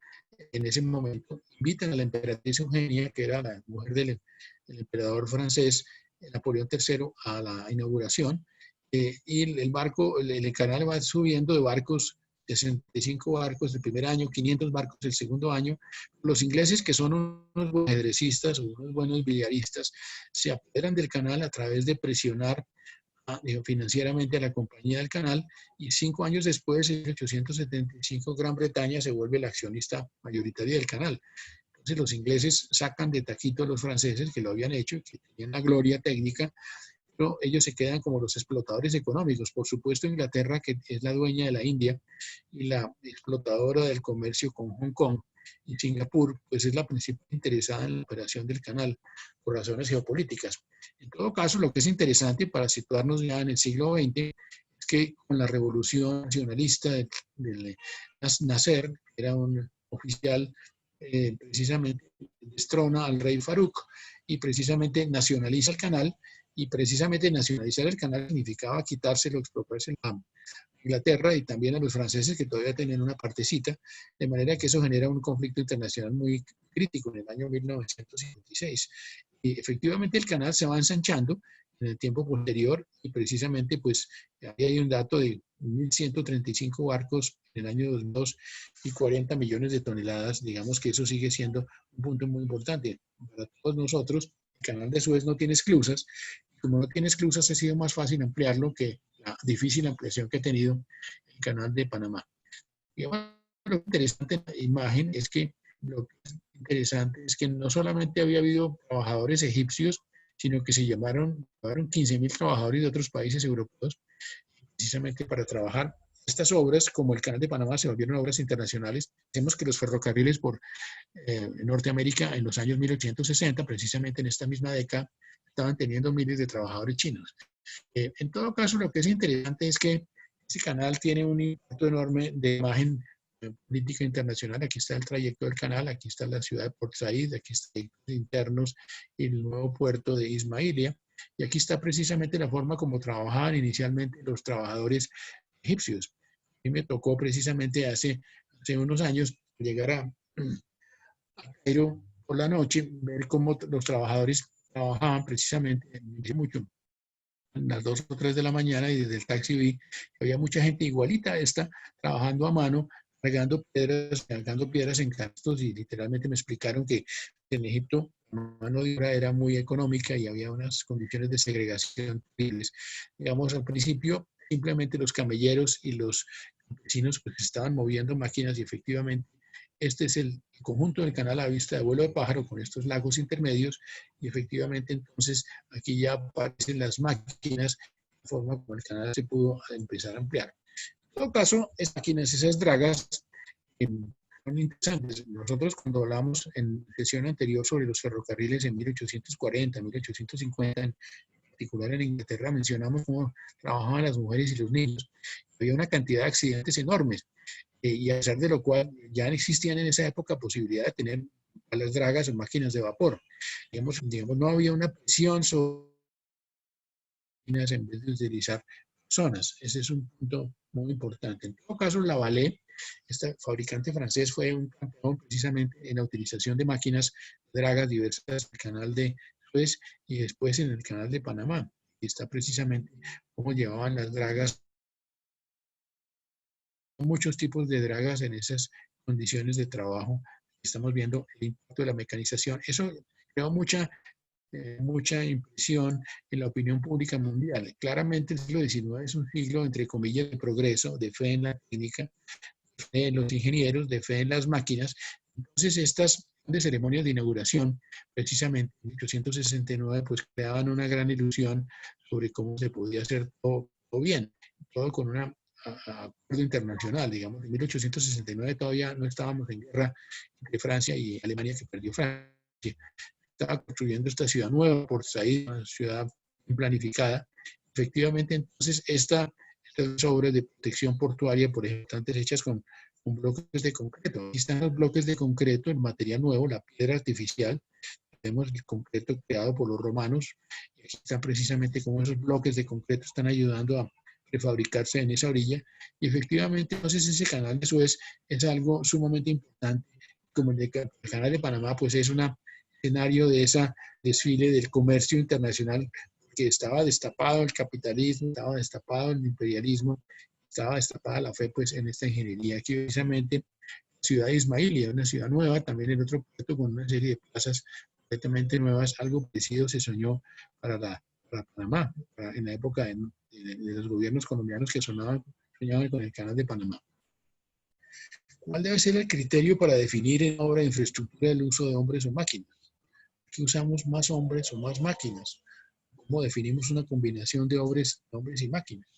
En ese momento invitan a la emperatriz Eugenia, que era la mujer del emperador francés Napoleón III, a la inauguración. Y el barco, el canal va subiendo de barcos, 65 barcos el primer año, 500 barcos el segundo año. Los ingleses, que son unos buenos ajedrecistas o unos buenos billaristas, se apoderan del canal a través de presionar financieramente a la compañía del canal, y 5 años después, en 1875, Gran Bretaña se vuelve la accionista mayoritaria del canal. Entonces los ingleses sacan de taquito a los franceses, que lo habían hecho, que tenían la gloria técnica, pero ellos se quedan como los explotadores económicos. Por supuesto, Inglaterra, que es la dueña de la India y la explotadora del comercio con Hong Kong y Singapur, pues es la principal interesada en la operación del canal por razones geopolíticas. En todo caso, lo que es interesante para situarnos ya en el siglo XX es que con la revolución nacionalista de Nasser, que era un oficial, precisamente destrona al rey Farouk y precisamente nacionaliza el canal. Y precisamente nacionalizar el canal significaba quitárselo, expropiárselo a Inglaterra y también a los franceses, que todavía tenían una partecita, de manera que eso genera un conflicto internacional muy crítico en el año 1956. Y efectivamente el canal se va ensanchando en el tiempo posterior, y precisamente pues ahí hay un dato de 1.135 barcos en el año 2002 y 40 millones de toneladas. Digamos que eso sigue siendo un punto muy importante para todos nosotros. El canal de Suez no tiene esclusas. Como no tiene esclusas, ha sido más fácil ampliarlo que la difícil ampliación que ha tenido el canal de Panamá. Y bueno, lo interesante en la imagen es que lo que es interesante es que no solamente había habido trabajadores egipcios, sino que se llamaron 15.000 trabajadores de otros países europeos, precisamente para trabajar. Estas obras, como el Canal de Panamá, se volvieron obras internacionales. Vemos que los ferrocarriles por Norteamérica en los años 1860, precisamente en esta misma década, estaban teniendo miles de trabajadores chinos. En todo caso, lo que es interesante es que este canal tiene un impacto enorme de imagen política internacional. Aquí está el trayecto del canal, aquí está la ciudad de Port Said, aquí están los internos y el nuevo puerto de Ismailia, y aquí está precisamente la forma como trabajaban inicialmente los trabajadores egipcios. mí me tocó precisamente hace unos años llegar a Cairo por la noche, ver cómo los trabajadores trabajaban precisamente, mucho, a las 2 o 3 de la mañana, y desde el taxi vi que había mucha gente igualita a esta, trabajando a mano, cargando piedras en castos, y literalmente me explicaron que en Egipto la mano de obra era muy económica y había unas condiciones de segregación terribles. Digamos, al principio simplemente los camelleros y los campesinos pues estaban moviendo máquinas, y efectivamente este es el conjunto del canal a vista de vuelo de pájaro con estos lagos intermedios, y efectivamente entonces aquí ya aparecen las máquinas, de forma como el canal se pudo empezar a ampliar. En todo caso, esas máquinas, esas dragas, eh, son interesantes. Nosotros cuando hablamos en sesión anterior sobre los ferrocarriles en 1840, 1850, en particular en Inglaterra, mencionamos cómo trabajaban las mujeres y los niños. Había una cantidad de accidentes enormes, y a pesar de lo cual ya no existían en esa época posibilidad de tener las dragas o máquinas de vapor. Digamos, no había una presión sobre máquinas en vez de utilizar personas. Ese es un punto muy importante. En todo caso, la Vale, este fabricante francés, fue un campeón precisamente en la utilización de máquinas dragas diversas en el canal de Suez y después en el canal de Panamá. Y está precisamente cómo llevaban las dragas, muchos tipos de dragas en esas condiciones de trabajo. Estamos viendo el impacto de la mecanización. Eso creó mucha impresión en la opinión pública mundial. Claramente el siglo XIX es un siglo, entre comillas, de progreso, de fe en la técnica, de fe en los ingenieros, de fe en las máquinas. Entonces estas de ceremonias de inauguración, precisamente en 1869, pues creaban una gran ilusión sobre cómo se podía hacer todo bien, todo con una acuerdo internacional. Digamos, en 1869 todavía no estábamos en guerra entre Francia y Alemania, que perdió Francia. Estaba construyendo esta ciudad nueva por Said, una ciudad planificada. Efectivamente, entonces, estas obras de protección portuaria, por ejemplo, están hechas con bloques de concreto. Aquí están los bloques de concreto, el material nuevo, la piedra artificial. Tenemos el concreto creado por los romanos. Y aquí están precisamente cómo esos bloques de concreto están ayudando a prefabricarse en esa orilla. Y efectivamente, entonces, ese canal de Suez es algo sumamente importante. Como el canal de Panamá, pues es un escenario de ese desfile del comercio internacional, que estaba destapado el capitalismo, estaba destapado el imperialismo, estaba destapada la fe pues en esta ingeniería. Aquí precisamente ciudad de Ismailia, una ciudad nueva, también en otro puerto con una serie de plazas completamente nuevas. Algo parecido se soñó para Panamá, en la época de los gobiernos colombianos que soñaban con el canal de Panamá. ¿Cuál debe ser el criterio para definir en obra de infraestructura el uso de hombres o máquinas? ¿Qué usamos, más hombres o más máquinas? ¿Cómo definimos una combinación de hombres y máquinas?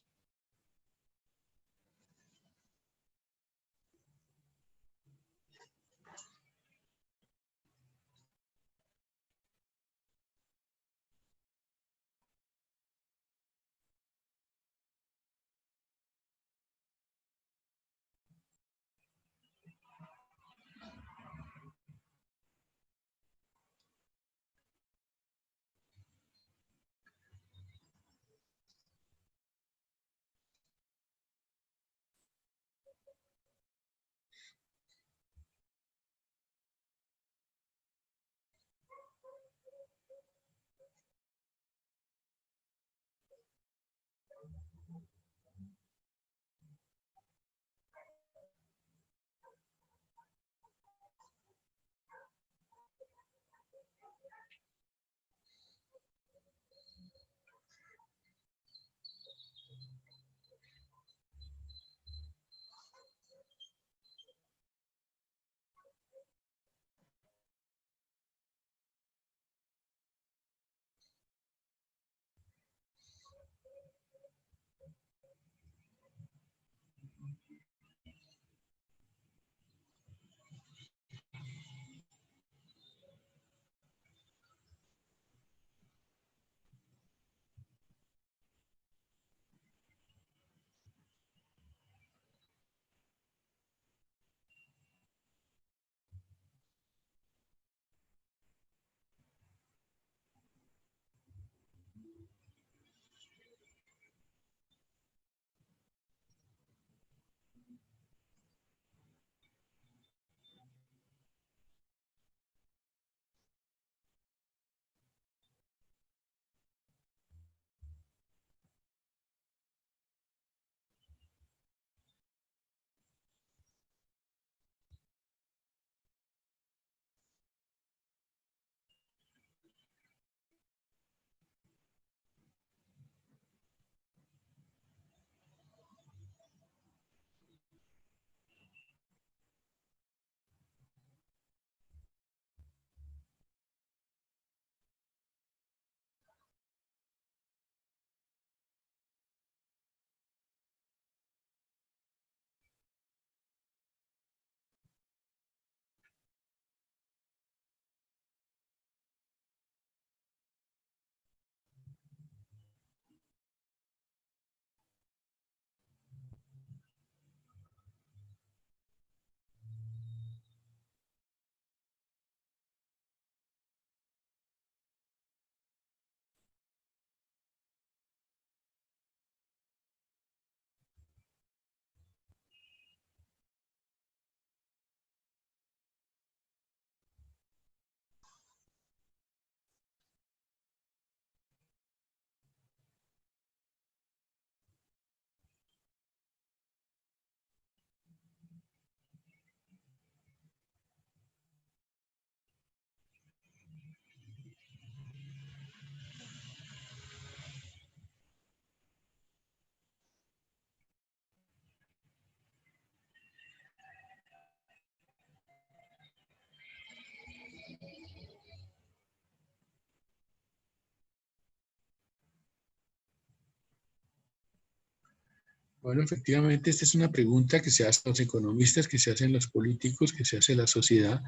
Bueno, efectivamente, esta es una pregunta que se hace a los economistas, que se hacen los políticos, que se hace la sociedad.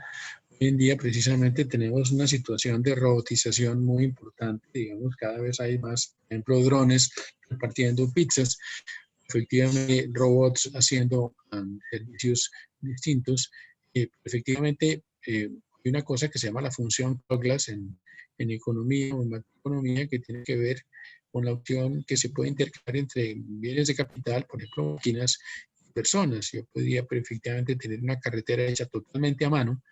Hoy en día, precisamente, tenemos una situación de robotización muy importante. Digamos, cada vez hay más, por ejemplo, drones repartiendo pizzas, efectivamente, robots haciendo servicios distintos. Efectivamente, hay una cosa que se llama la función Douglas en economía o en macroeconomía que tiene que ver con la opción que se puede intercambiar entre bienes de capital, por ejemplo, máquinas y personas. Yo podría efectivamente tener una carretera hecha totalmente a mano,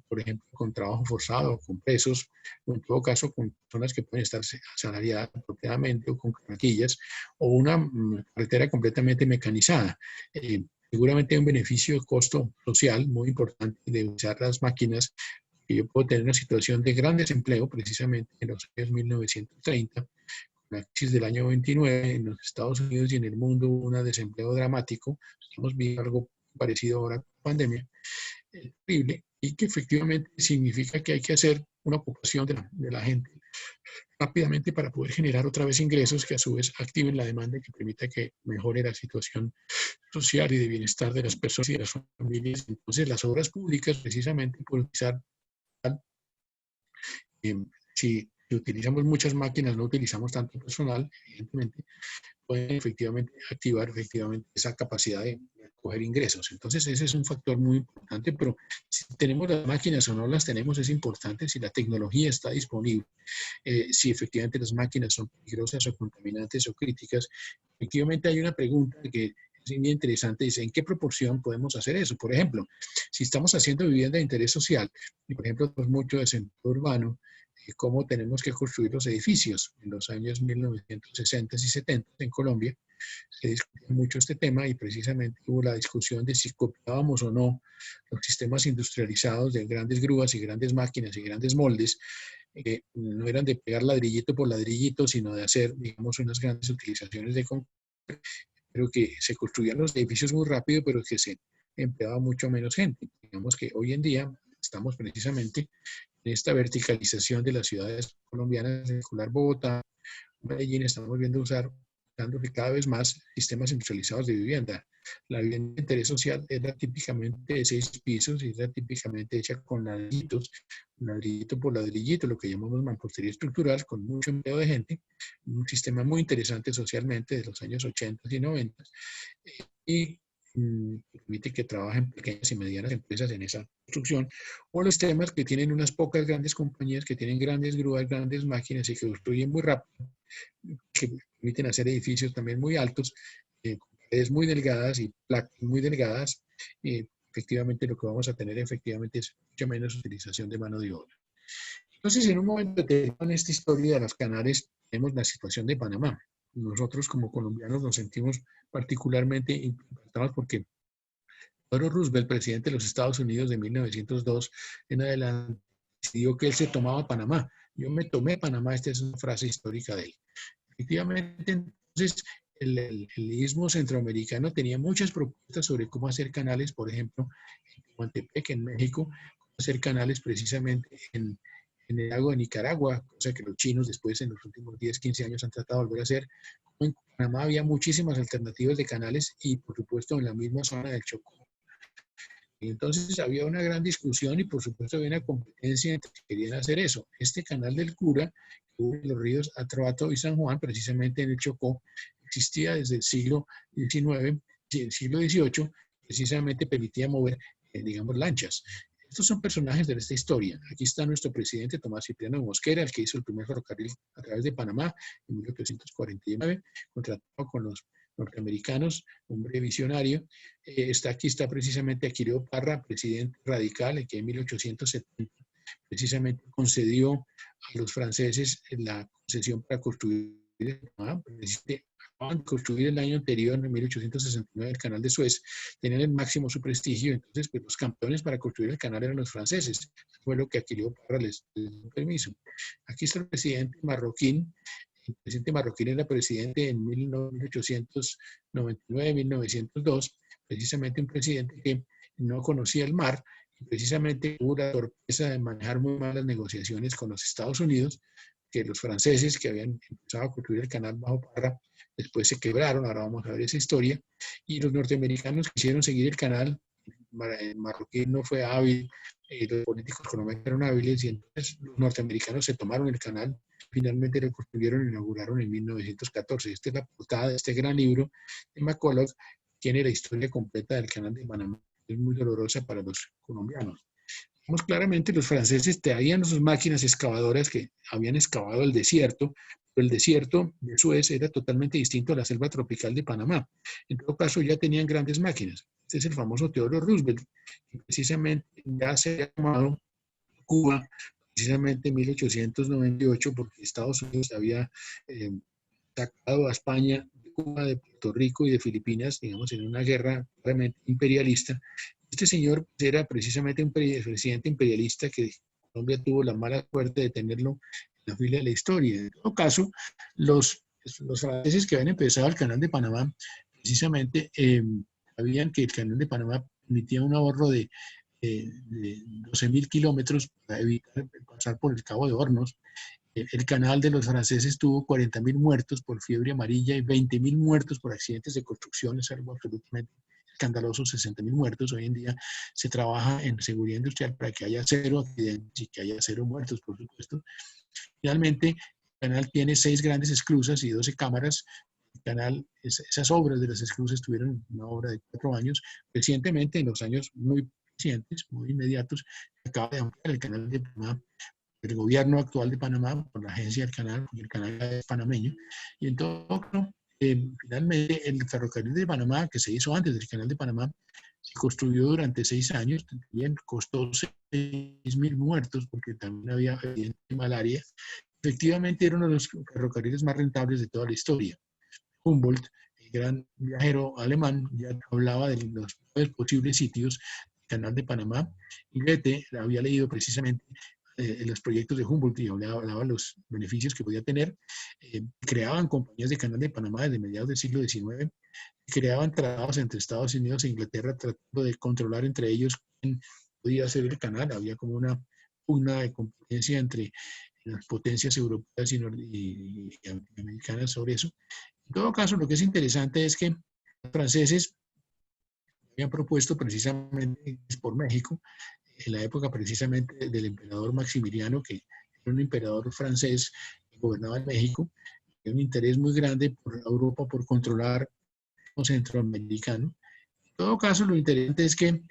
por ejemplo, con trabajo forzado, con presos, o en todo caso con personas que pueden estar asalariadas apropiadamente o con carretillas, o una carretera completamente mecanizada. Seguramente hay un beneficio de costo social muy importante de usar las máquinas. Y yo puedo tener una situación de gran desempleo precisamente en los años 1930, la crisis del año 29 en los Estados Unidos y en el mundo hubo un desempleo dramático. Estamos viendo algo parecido ahora con la pandemia, terrible, y que efectivamente significa que hay que hacer una ocupación de la gente rápidamente para poder generar otra vez ingresos que a su vez activen la demanda y que permita que mejore la situación social y de bienestar de las personas y de las familias. Entonces, las obras públicas, precisamente por utilizar, si utilizamos muchas máquinas, no utilizamos tanto personal, evidentemente, pueden efectivamente activar efectivamente esa capacidad de coger ingresos. Entonces, ese es un factor muy importante, pero si tenemos las máquinas o no las tenemos es importante, si la tecnología está disponible, si efectivamente las máquinas son peligrosas o contaminantes o críticas. Efectivamente hay una pregunta que es muy interesante, dice, ¿en qué proporción podemos hacer eso? Por ejemplo, si estamos haciendo vivienda de interés social, y por ejemplo, tenemos mucho desempleo urbano, cómo tenemos que construir los edificios. En los años 1960 y 70 en Colombia se discutió mucho este tema y precisamente hubo la discusión de si copiábamos o no los sistemas industrializados de grandes grúas y grandes máquinas y grandes moldes. No eran de pegar ladrillito por ladrillito, sino de hacer, digamos, unas grandes utilizaciones de concreto, pero que se construían los edificios muy rápido, pero que se empleaba mucho menos gente. Digamos que hoy en día estamos precisamente en esta verticalización de las ciudades colombianas, en particular Bogotá, Medellín, estamos viendo usando cada vez más sistemas industrializados de vivienda. La vivienda de interés social es la típicamente de 6 pisos y es la típicamente hecha con ladrillitos, ladrillito por ladrillito, lo que llamamos mampostería estructural, con mucho empleo de gente, un sistema muy interesante socialmente de los años 80 y 90, y permite que trabajen pequeñas y medianas empresas en esa construcción, o los temas que tienen unas pocas grandes compañías que tienen grandes grúas, grandes máquinas y que construyen muy rápido, que permiten hacer edificios también muy altos, con paredes muy delgadas y placas muy delgadas. Efectivamente, lo que vamos a tener efectivamente es mucha menos utilización de mano de obra. Entonces, en un momento en esta historia de los canales, tenemos la situación de Panamá. Nosotros como colombianos nos sentimos particularmente impactados porque Theodore Roosevelt, presidente de los Estados Unidos de 1902 en adelante, decidió que él se tomaba Panamá. Yo me tomé Panamá, esta es una frase histórica de él. Efectivamente, entonces, el istmo centroamericano tenía muchas propuestas sobre cómo hacer canales, por ejemplo, en Tehuantepec, en México, cómo hacer canales precisamente en el lago de Nicaragua, cosa que los chinos después en los últimos 10, 15 años han tratado de volver a hacer. En Panamá había muchísimas alternativas de canales y, por supuesto, en la misma zona del Chocó. Y entonces había una gran discusión y por supuesto había una competencia entre que querían hacer eso. Este canal del Cura, que hubo en los ríos Atrato y San Juan, precisamente en el Chocó, existía desde el siglo XIX, el siglo XVIII, precisamente permitía mover, digamos, lanchas. Estos son personajes de esta historia. Aquí está nuestro presidente Tomás Cipriano Mosquera, el que hizo el primer ferrocarril a través de Panamá en 1849, contratado con los norteamericanos, hombre visionario. Aquí está precisamente Aquileo Parra, presidente radical, que en 1870 precisamente concedió a los franceses la concesión para construir acaban de construir el año anterior, en 1869, el canal de Suez, tenían el máximo su prestigio, entonces pues, los campeones para construir el canal eran los franceses, fue lo que Aquileo Parra les dio permiso. Aquí está el presidente marroquín. El presidente marroquín era presidente en 1899-1902, precisamente un presidente que no conocía el mar y precisamente tuvo la torpeza de manejar muy mal las negociaciones con los Estados Unidos, que los franceses que habían empezado a construir el canal bajo Parra, después se quebraron, ahora vamos a ver esa historia, y los norteamericanos quisieron seguir el canal, el marroquí no fue hábil, los políticos colombianos eran hábiles, y entonces los norteamericanos se tomaron el canal, finalmente lo construyeron e inauguraron en 1914. Esta es la portada de este gran libro de McCulloch, tiene la historia completa del canal de Panamá, es muy dolorosa para los colombianos. Vemos claramente los franceses traían sus máquinas excavadoras que habían excavado el desierto, pero el desierto de Suez era totalmente distinto a la selva tropical de Panamá. En todo caso, ya tenían grandes máquinas. Este es el famoso Theodore Roosevelt, que precisamente ya se ha llamado Cuba, precisamente en 1898, porque Estados Unidos había sacado a España de Cuba, de Puerto Rico y de Filipinas, digamos, en una guerra realmente imperialista. Este señor era precisamente un presidente imperialista que Colombia tuvo la mala suerte de tenerlo en la fila de la historia. En todo caso, los franceses que habían empezado el canal de Panamá, precisamente sabían que el canal de Panamá permitía un ahorro de 12.000 kilómetros para evitar pasar por el Cabo de Hornos. El canal de los franceses tuvo 40.000 muertos por fiebre amarilla y 20.000 muertos por accidentes de construcción, es algo absolutamente escandaloso, 60.000 muertos. Hoy en día se trabaja en seguridad industrial para que haya 0 accidentes y que haya 0 muertos, por supuesto. Finalmente, el canal tiene 6 grandes esclusas y 12 cámaras. El canal, esas obras de las esclusas tuvieron una obra de 4 años. Recientemente, en los años muy recientes, muy inmediatos, acaba de ampliar el canal de Panamá, el gobierno actual de Panamá, por la agencia del canal, porque el canal es panameño, y en todo caso, finalmente el ferrocarril de Panamá, que se hizo antes del canal de Panamá, se construyó durante 6 años, también costó 6.000 muertos, porque también había malaria. Efectivamente, era uno de los ferrocarriles más rentables de toda la historia. Humboldt, el gran viajero alemán, ya hablaba de los posibles sitios del canal de Panamá, y Goethe había leído precisamente los proyectos de Humboldt y hablaba de los beneficios que podía tener. Creaban compañías de canal de Panamá desde mediados del siglo XIX, creaban tratados entre Estados Unidos e Inglaterra tratando de controlar entre ellos quién podía hacer el canal. Había como una pugna de competencia entre las potencias europeas y americanas sobre eso. En todo caso, lo que es interesante es que los franceses habían propuesto precisamente por México, en la época precisamente del emperador Maximiliano, que era un emperador francés que gobernaba en México, tenía un interés muy grande por Europa, por controlar lo centroamericano. En todo caso, lo interesante es que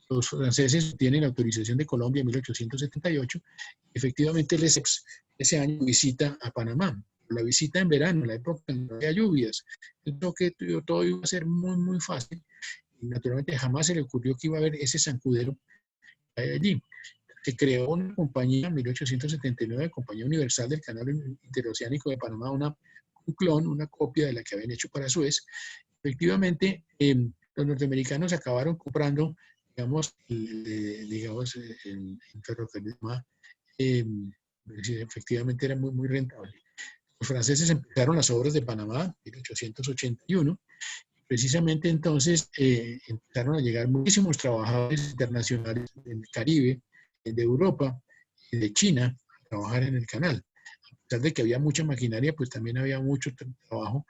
los franceses tienen la autorización de Colombia en 1878, y efectivamente el Lesseps ese año visita a Panamá. La visita en verano, en la época en que no había lluvias. Entonces, que todo iba a ser muy, muy fácil. Y naturalmente jamás se le ocurrió que iba a haber ese zancudero allí. Se creó una compañía en 1879, Compañía Universal del Canal Interoceánico de Panamá, un clon, una copia de la que habían hecho para Suez. Efectivamente, los norteamericanos acabaron comprando, digamos, el ferrocarril. Efectivamente era muy, muy rentable. Los franceses empezaron las obras de Panamá en 1881. Precisamente entonces empezaron a llegar muchísimos trabajadores internacionales del Caribe, de Europa y de China a trabajar en el canal. A pesar de que había mucha maquinaria, pues también había mucho trabajo,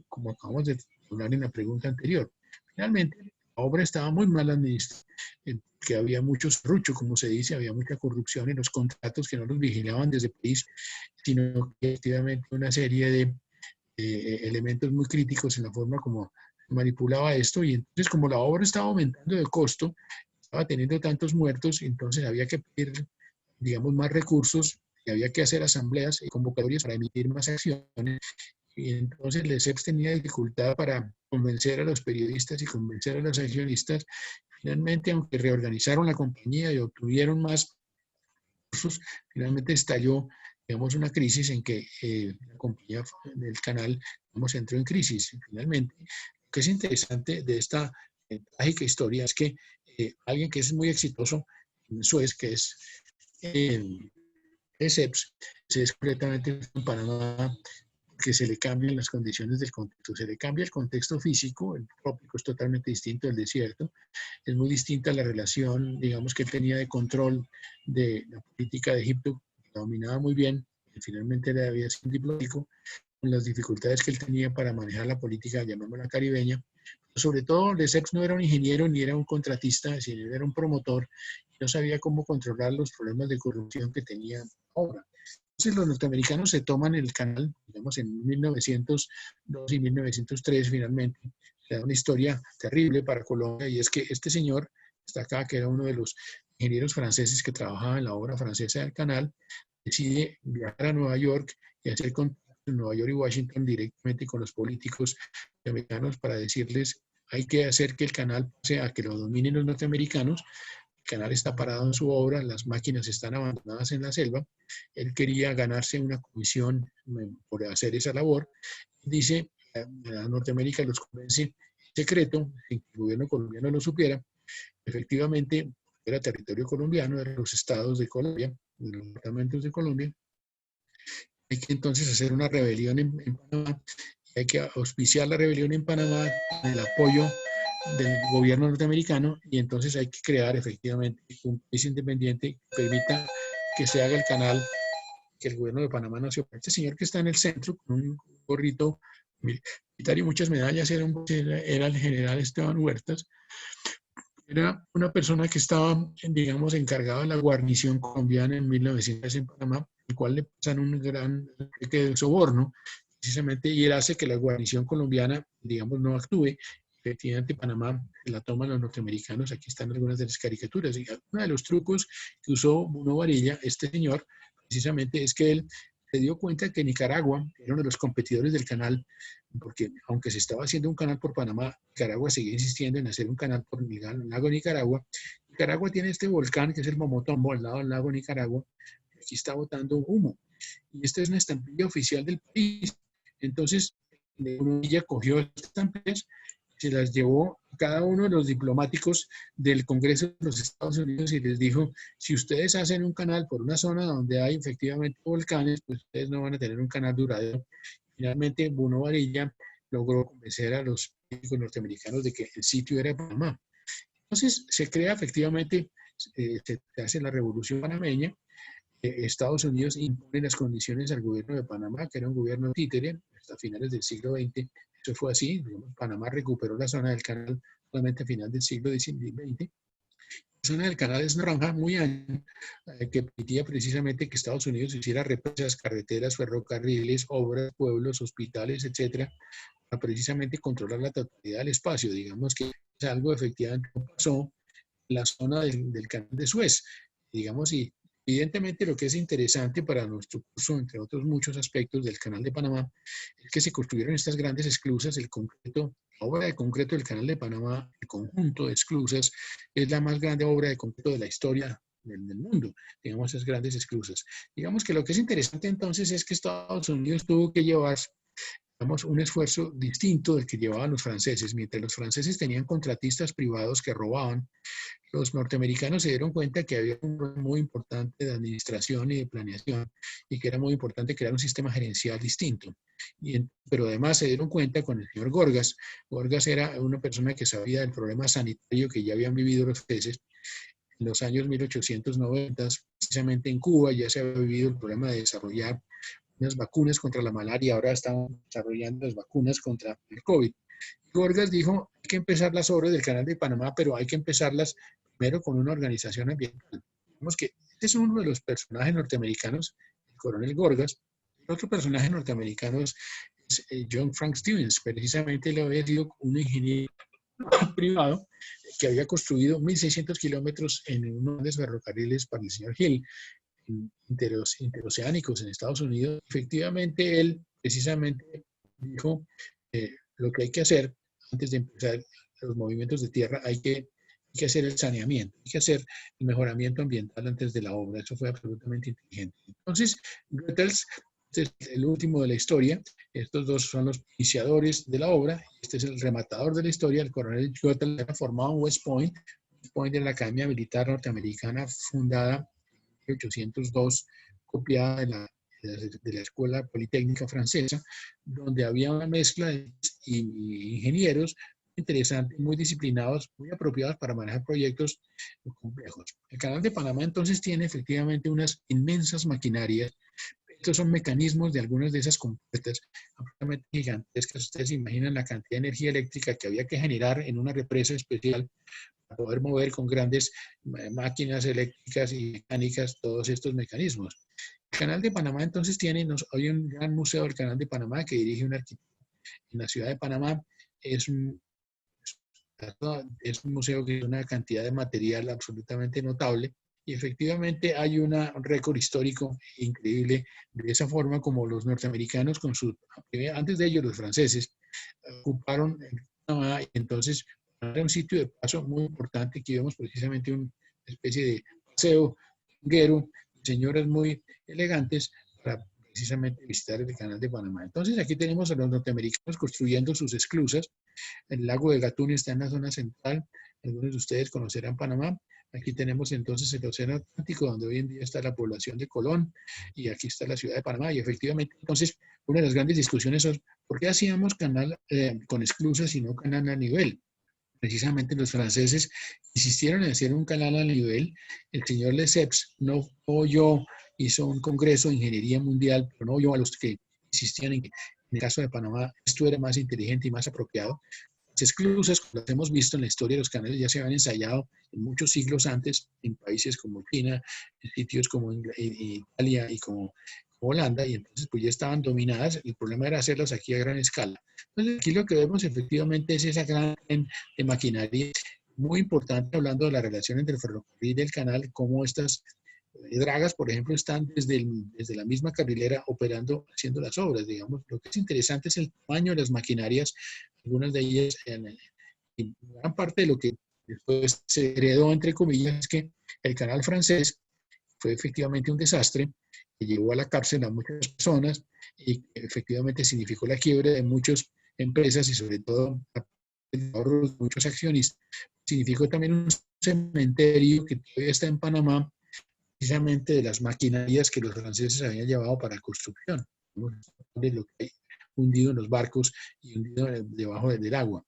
como acabamos de hablar en la pregunta anterior. Finalmente, la obra estaba muy mal administrada, que había mucho serrucho, como se dice, había mucha corrupción en los contratos que no los vigilaban desde el país, sino que efectivamente una serie de elementos muy críticos en la forma como manipulaba esto, y entonces como la obra estaba aumentando de costo, estaba teniendo tantos muertos, entonces había que pedir, digamos, más recursos y había que hacer asambleas y convocatorias para emitir más acciones, y entonces el ESEPS tenía dificultad para convencer a los periodistas y convencer a los accionistas. Finalmente, aunque reorganizaron la compañía y obtuvieron más recursos, finalmente estalló, digamos, una crisis en que la compañía del canal, digamos, entró en crisis. Finalmente, lo que es interesante de esta trágica historia es que alguien que es muy exitoso en Suez, que es ESEPS, se es completamente en Panamá, que se le cambian las condiciones del contexto. Se le cambia el contexto físico, el trópico es totalmente distinto del desierto, es muy distinta la relación, digamos, que él tenía de control de la política de Egipto, que la dominaba muy bien, finalmente había sido un diplomático, con las dificultades que él tenía para manejar la política, llamémosla caribeña. Sobre todo, Lesseps no era un ingeniero ni era un contratista, sino era un promotor, y no sabía cómo controlar los problemas de corrupción que tenía ahora. Entonces los norteamericanos se toman el canal, digamos, en 1902 y 1903 finalmente. Se da una historia terrible para Colombia, y es que este señor, está acá, que era uno de los ingenieros franceses que trabajaba en la obra francesa del canal, decide viajar a Nueva York y hacer contacto en Nueva York y Washington directamente con los políticos americanos para decirles: hay que hacer que el canal pase a que lo dominen los norteamericanos. El canal está parado en su obra, las máquinas están abandonadas en la selva. Él quería ganarse una comisión por hacer esa labor. Dice, a Norteamérica los convence en secreto, sin que el gobierno colombiano lo supiera. Efectivamente, era territorio colombiano, eran los estados de Colombia, de los departamentos de Colombia. Hay que entonces hacer una rebelión en Panamá. Hay que auspiciar la rebelión en Panamá con el apoyo del gobierno norteamericano, y entonces hay que crear efectivamente un país independiente que permita que se haga el canal, que el gobierno de Panamá no se opone. Este señor que está en el centro con un gorrito militar y muchas medallas era el general Esteban Huertas. Era una persona que estaba, digamos, encargada de la guarnición colombiana en 1900 en Panamá, el cual le pasan un gran soborno, precisamente, y él hace que la guarnición colombiana, digamos, no actúe. Efectivamente, Panamá la toman los norteamericanos. Aquí están algunas de las caricaturas. Y uno de los trucos que usó Bruno Varilla, este señor, precisamente, es que él se dio cuenta que Nicaragua era uno de los competidores del canal, porque aunque se estaba haciendo un canal por Panamá, Nicaragua seguía insistiendo en hacer un canal por el lago Nicaragua. Nicaragua tiene este volcán que es el Momotombo, al lado del lago Nicaragua. Aquí está botando humo. Y esta es una estampilla oficial del país. Entonces, ella cogió estas estampillas, se las llevó a cada uno de los diplomáticos del Congreso de los Estados Unidos y les dijo: si ustedes hacen un canal por una zona donde hay efectivamente volcanes, pues ustedes no van a tener un canal duradero. Finalmente, Bruno Varilla logró convencer a los políticos norteamericanos de que el sitio era Panamá. Entonces, se crea efectivamente, se hace la revolución panameña. Estados Unidos impone las condiciones al gobierno de Panamá, que era un gobierno títere, hasta finales del siglo XX. Eso fue así. Panamá recuperó la zona del canal solamente a final del siglo XX. La zona del canal es una franja muy ancha que permitía precisamente que Estados Unidos hiciera represas, carreteras, ferrocarriles, obras, pueblos, hospitales, etcétera, para precisamente controlar la totalidad del espacio. Digamos que es algo efectivamente que pasó en la zona del canal de Suez. Digamos, y evidentemente lo que es interesante para nuestro curso, entre otros muchos aspectos del Canal de Panamá, es que se construyeron estas grandes esclusas. El concreto, la obra de concreto del Canal de Panamá, el conjunto de esclusas, es la más grande obra de concreto de la historia del mundo. Digamos, esas grandes esclusas. Digamos que lo que es interesante entonces es que Estados Unidos tuvo que llevar, digamos, un esfuerzo distinto del que llevaban los franceses. Mientras los franceses tenían contratistas privados que robaban, los norteamericanos se dieron cuenta que había un rol muy importante de administración y de planeación, y que era muy importante crear un sistema gerencial distinto. Pero además se dieron cuenta con el señor Gorgas. Gorgas era una persona que sabía del problema sanitario que ya habían vivido los franceses en los años 1890, precisamente en Cuba ya se había vivido el problema de desarrollar unas vacunas contra la malaria. Ahora están desarrollando las vacunas contra el COVID. Gorgas dijo: hay que empezar las obras del Canal de Panamá, pero hay que empezarlas primero con una organización ambiental. Vemos que este es uno de los personajes norteamericanos, el coronel Gorgas. El otro personaje norteamericano es John Frank Stevens. Precisamente él había sido un ingeniero privado que había construido 1.600 kilómetros en unos grandes ferrocarriles para el señor Hill, interoceánicos en Estados Unidos. Efectivamente, él precisamente dijo: lo que hay que hacer antes de empezar los movimientos de tierra, hay que hacer el saneamiento, hay que hacer el mejoramiento ambiental antes de la obra. Eso fue absolutamente inteligente. Entonces, Goethals es el último de la historia. Estos dos son los iniciadores de la obra. Este es el rematador de la historia. El coronel Goethals era formado en West Point. West Point es la Academia Militar Norteamericana, fundada en 1802, copiada de la Escuela Politécnica Francesa, donde había una mezcla de ingenieros interesantes, muy disciplinados, muy apropiados para manejar proyectos complejos. El Canal de Panamá entonces tiene efectivamente unas inmensas maquinarias, Estos son mecanismos de algunas de esas compuertas absolutamente gigantescas. Ustedes se imaginan la cantidad de energía eléctrica que había que generar en una represa especial para poder mover con grandes máquinas eléctricas y mecánicas todos estos mecanismos. El Canal de Panamá entonces hay un gran museo del Canal de Panamá que dirige un arquitecto en la ciudad de Panamá. Es un museo que tiene una cantidad de material absolutamente notable y efectivamente hay un récord histórico increíble de esa forma como los norteamericanos antes de ellos los franceses ocuparon Panamá y entonces era un sitio de paso muy importante. Aquí vemos precisamente una especie de paseo guero, señoras muy elegantes para precisamente visitar el Canal de Panamá. Entonces aquí tenemos a los norteamericanos construyendo sus esclusas. El lago de Gatún está en la zona central. Algunos de ustedes conocerán Panamá. Aquí tenemos entonces el Océano Atlántico, donde hoy en día está la población de Colón, y aquí está la ciudad de Panamá. Y efectivamente, entonces, una de las grandes discusiones es ¿por qué hacíamos canal con esclusas y no canal a nivel? Precisamente los franceses insistieron en hacer un canal a nivel. El señor Lesseps no oyó, hizo un congreso de ingeniería mundial, pero no oyó a los que insistían en que en el caso de Panamá esto era más inteligente y más apropiado. Las esclusas, como las hemos visto en la historia de los canales, ya se habían ensayado en muchos siglos antes en países como China, en sitios como Italia y como Holanda, y entonces pues ya estaban dominadas. El problema era hacerlas aquí a gran escala. Entonces aquí lo que vemos efectivamente es esa gran de maquinaria muy importante, hablando de la relación entre el ferrocarril y el canal, cómo estas dragas, por ejemplo, están desde la misma carrilera operando, haciendo las obras, digamos. Lo que es interesante es el tamaño de las maquinarias, algunas de ellas, y gran parte de lo que después se heredó, entre comillas, es que el canal francés fue efectivamente un desastre, que llevó a la cárcel a muchas personas y que efectivamente significó la quiebra de muchas empresas y sobre todo el ahorro de muchos accionistas. Significó también un cementerio que todavía está en Panamá, precisamente de las maquinarias que los franceses habían llevado para construcción, de lo que hay hundido en los barcos y hundido debajo del agua.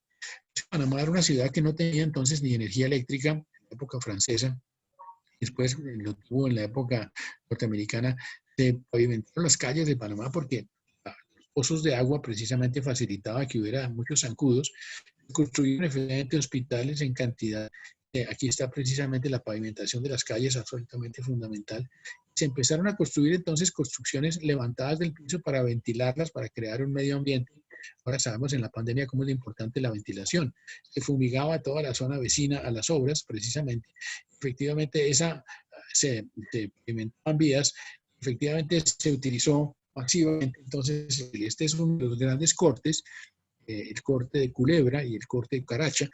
Panamá era una ciudad que no tenía entonces ni energía eléctrica en la época francesa. Después lo tuvo en la época norteamericana. Se pavimentaron las calles de Panamá porque los pozos de agua precisamente facilitaba que hubiera muchos zancudos. Construyeron efectivamente hospitales en cantidad. Aquí está precisamente la pavimentación de las calles, absolutamente fundamental. Se empezaron a construir entonces construcciones levantadas del piso para ventilarlas, para crear un medio ambiente. Ahora sabemos en la pandemia cómo es importante la ventilación. Se fumigaba toda la zona vecina a las obras, precisamente. Efectivamente, se pavimentaban vías, efectivamente se utilizó masivamente. Entonces, este es uno de los grandes cortes, el corte de Culebra y el corte de Caracha.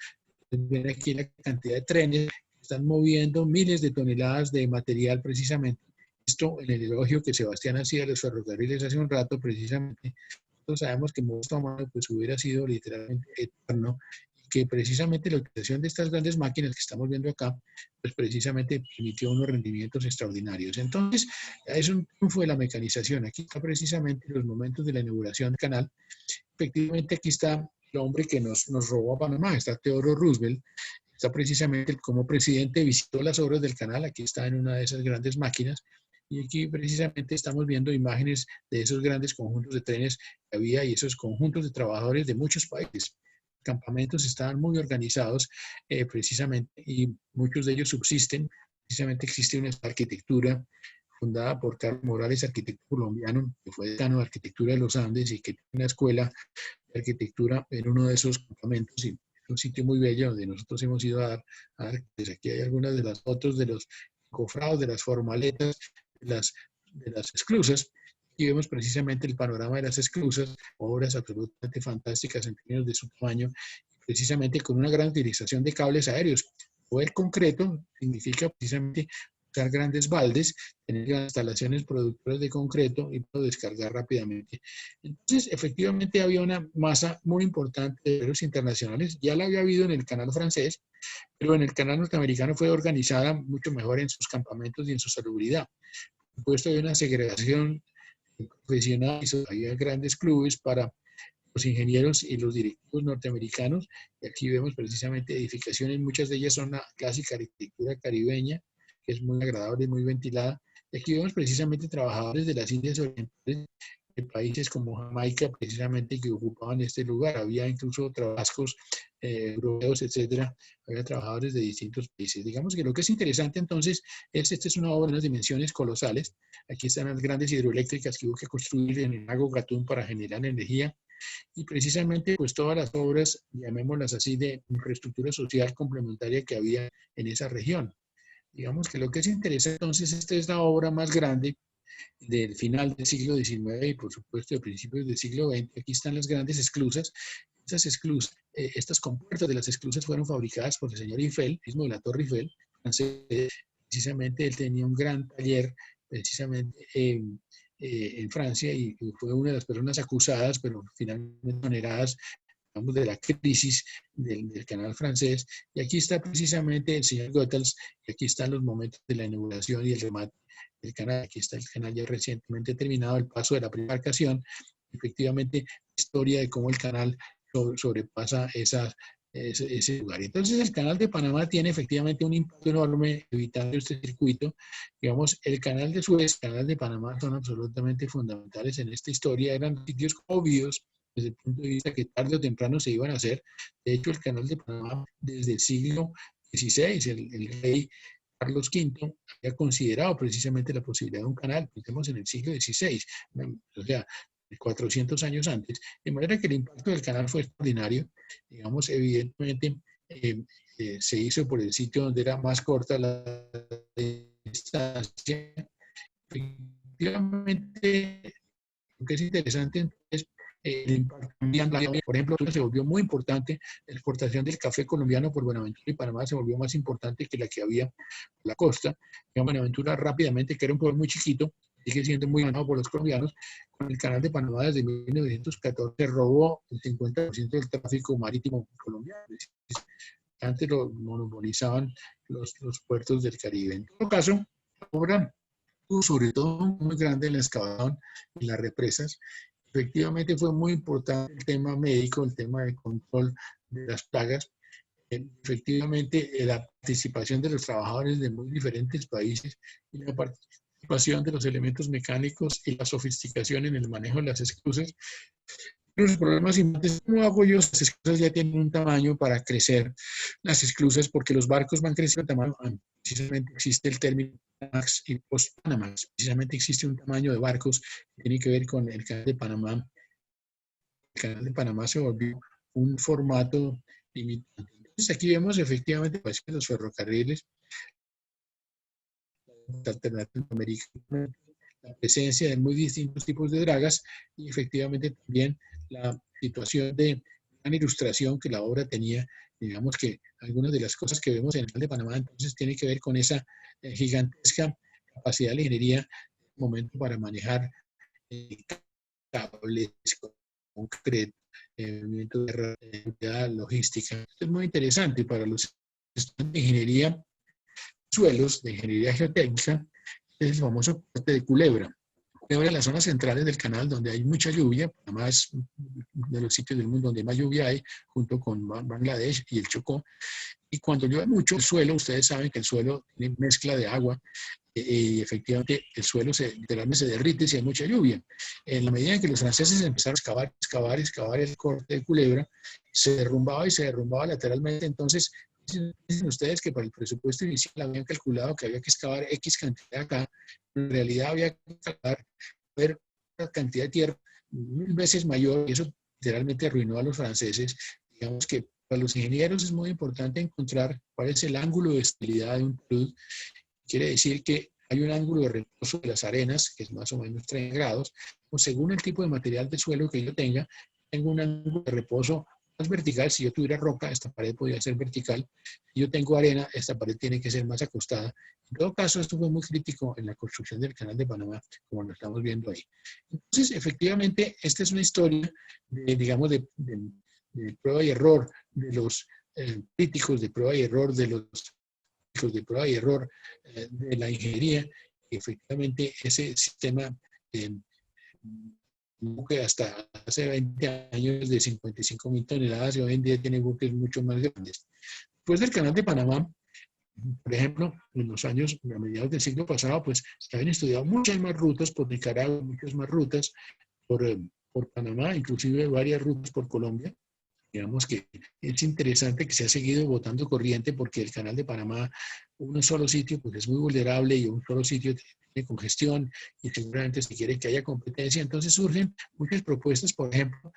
Ven aquí la cantidad de trenes que están moviendo miles de toneladas de material precisamente. Esto en el elogio que Sebastián hacía de los ferrocarriles hace un rato, precisamente, nosotros sabemos que Mosto pues hubiera sido literalmente eterno y que precisamente la utilización de estas grandes máquinas que estamos viendo acá, pues precisamente permitió unos rendimientos extraordinarios. Entonces, es un triunfo de la mecanización. Aquí está precisamente los momentos de la inauguración del canal. Efectivamente, aquí está el hombre que nos robó a Panamá, está Theodore Roosevelt, está precisamente como presidente, visitó las obras del canal, aquí está en una de esas grandes máquinas, y aquí precisamente estamos viendo imágenes de esos grandes conjuntos de trenes que había y esos conjuntos de trabajadores de muchos países. Los campamentos estaban muy organizados precisamente y muchos de ellos subsisten. Precisamente existe una arquitectura fundada por Carlos Morales, arquitecto colombiano, que fue decano de arquitectura de los Andes y que tiene una escuela de arquitectura en uno de esos campamentos y es un sitio muy bello donde nosotros hemos ido a dar pues aquí hay algunas de las fotos de los cofrados, de las formaletas, de las esclusas. Aquí vemos precisamente el panorama de las esclusas, obras absolutamente fantásticas en términos de su tamaño, precisamente con una gran utilización de cables aéreos. O el concreto significa precisamente usar grandes baldes, tener instalaciones productoras de concreto y poder descargar rápidamente. Entonces, efectivamente había una masa muy importante de viajeros internacionales. Ya la había habido en el canal francés, pero en el canal norteamericano fue organizada mucho mejor en sus campamentos y en su salubridad. Por supuesto, había una segregación profesional, había grandes clubes para los ingenieros y los directivos norteamericanos. Y aquí vemos precisamente edificaciones, muchas de ellas son la clásica arquitectura caribeña, que es muy agradable y muy ventilada. Aquí vemos precisamente trabajadores de las Indias Orientales, de países como Jamaica, precisamente que ocupaban este lugar. Había incluso trabajos europeos, etcétera. Había trabajadores de distintos países. Digamos que lo que es interesante entonces es, esta es una obra de unas dimensiones colosales. Aquí están las grandes hidroeléctricas que hubo que construir en el lago Gatún para generar energía. Y precisamente pues todas las obras, llamémoslas así, de infraestructura social complementaria que había en esa región. Digamos que lo que es interesante entonces, esta es la obra más grande del final del siglo XIX y por supuesto de principios del siglo XX. Aquí están las grandes esclusas. Estas esclusas, estas compuertas de las esclusas fueron fabricadas por el señor Eiffel, mismo de la Torre Eiffel, francés. Precisamente él tenía un gran taller precisamente en Francia y fue una de las personas acusadas, pero finalmente exoneradas, digamos, de la crisis del canal francés. Y aquí está precisamente el señor Goethals, y aquí están los momentos de la inauguración y el remate del canal. Aquí está el canal ya recientemente terminado, el paso de la primera embarcación. Efectivamente, historia de cómo el canal sobrepasa ese lugar. Entonces, el canal de Panamá tiene efectivamente un impacto enorme evitando este circuito. Digamos, el canal de Suez, el canal de Panamá son absolutamente fundamentales en esta historia. Eran sitios obvios desde el punto de vista que tarde o temprano se iban a hacer. De hecho, el canal de Panamá desde el siglo XVI, el rey Carlos V había considerado precisamente la posibilidad de un canal, pensemos en el siglo XVI, o sea, 400 años antes, de manera que el impacto del canal fue extraordinario. Digamos, evidentemente se hizo por el sitio donde era más corta la distancia. Efectivamente, lo que es interesante es el impacto ambiental. Por ejemplo, se volvió muy importante, la exportación del café colombiano por Buenaventura y Panamá se volvió más importante que la que había por la costa. Buenaventura rápidamente, que era un pueblo muy chiquito, sigue siendo muy ganado por los colombianos. Con el canal de Panamá desde 1914 robó el 50% del tráfico marítimo colombiano. Antes lo monopolizaban los puertos del Caribe. En todo caso, ahora, sobre todo muy grande en la excavación y las represas. Efectivamente fue muy importante el tema médico, el tema de control de las plagas. Efectivamente, la participación de los trabajadores de muy diferentes países y la participación de los elementos mecánicos y la sofisticación en el manejo de las esclusas. Los problemas importantes, ¿cómo hago yo? Las esclusas ya tienen un tamaño para crecer las esclusas porque los barcos van creciendo de tamaño. Precisamente existe el término Panamax y Post-Panamax. Precisamente existe un tamaño de barcos que tiene que ver con el canal de Panamá. El canal de Panamá se volvió un formato limitante. Entonces aquí vemos efectivamente los ferrocarriles, alternativas americanas, la presencia de muy distintos tipos de dragas y efectivamente también la situación de gran ilustración que la obra tenía. Digamos que algunas de las cosas que vemos en el canal de Panamá entonces tiene que ver con esa gigantesca capacidad de la ingeniería, momento para manejar cables, concreto, movimiento de logística. Esto es muy interesante para los estudiantes de ingeniería suelos, de ingeniería geotécnica, es el famoso corte de Culebra. Culebra es las zonas centrales del canal donde hay mucha lluvia, además de los sitios del mundo donde más lluvia hay, junto con Bangladesh y el Chocó. Y cuando llueve mucho, el suelo, ustedes saben que el suelo tiene mezcla de agua y efectivamente el suelo literalmente se derrite si hay mucha lluvia. En la medida en que los franceses empezaron a excavar el corte de Culebra, se derrumbaba y se derrumbaba lateralmente. Entonces, dicen ustedes que para el presupuesto inicial habían calculado que había que excavar X cantidad acá, pero en realidad había que excavar una cantidad de tierra 1000 veces mayor y eso literalmente arruinó a los franceses. Digamos que para los ingenieros es muy importante encontrar cuál es el ángulo de estabilidad de un talud. Quiere decir que hay un ángulo de reposo de las arenas, que es más o menos 3 grados, o según el tipo de material de suelo que yo tenga, tengo un ángulo de reposo más vertical. Si yo tuviera roca, esta pared podría ser vertical. Si yo tengo arena, esta pared tiene que ser más acostada. En todo caso, esto fue muy crítico en la construcción del canal de Panamá, como lo estamos viendo ahí. Entonces, efectivamente, esta es una historia, digamos, de prueba y error de los críticos, de prueba y error de los de prueba y error de la ingeniería. Efectivamente, ese sistema que hasta hace 20 años de 55.000 toneladas y hoy en día tiene buques mucho más grandes. Después del canal de Panamá, Por ejemplo, en los años, a mediados del siglo pasado, pues se habían estudiado muchas más rutas por Nicaragua, muchas más rutas por Panamá, inclusive varias rutas por Colombia. Digamos que es interesante que se ha seguido botando corriente porque el canal de Panamá, un solo sitio, pues es muy vulnerable y un solo sitio tiene congestión y seguramente se quiere que haya competencia. Entonces surgen muchas propuestas, por ejemplo,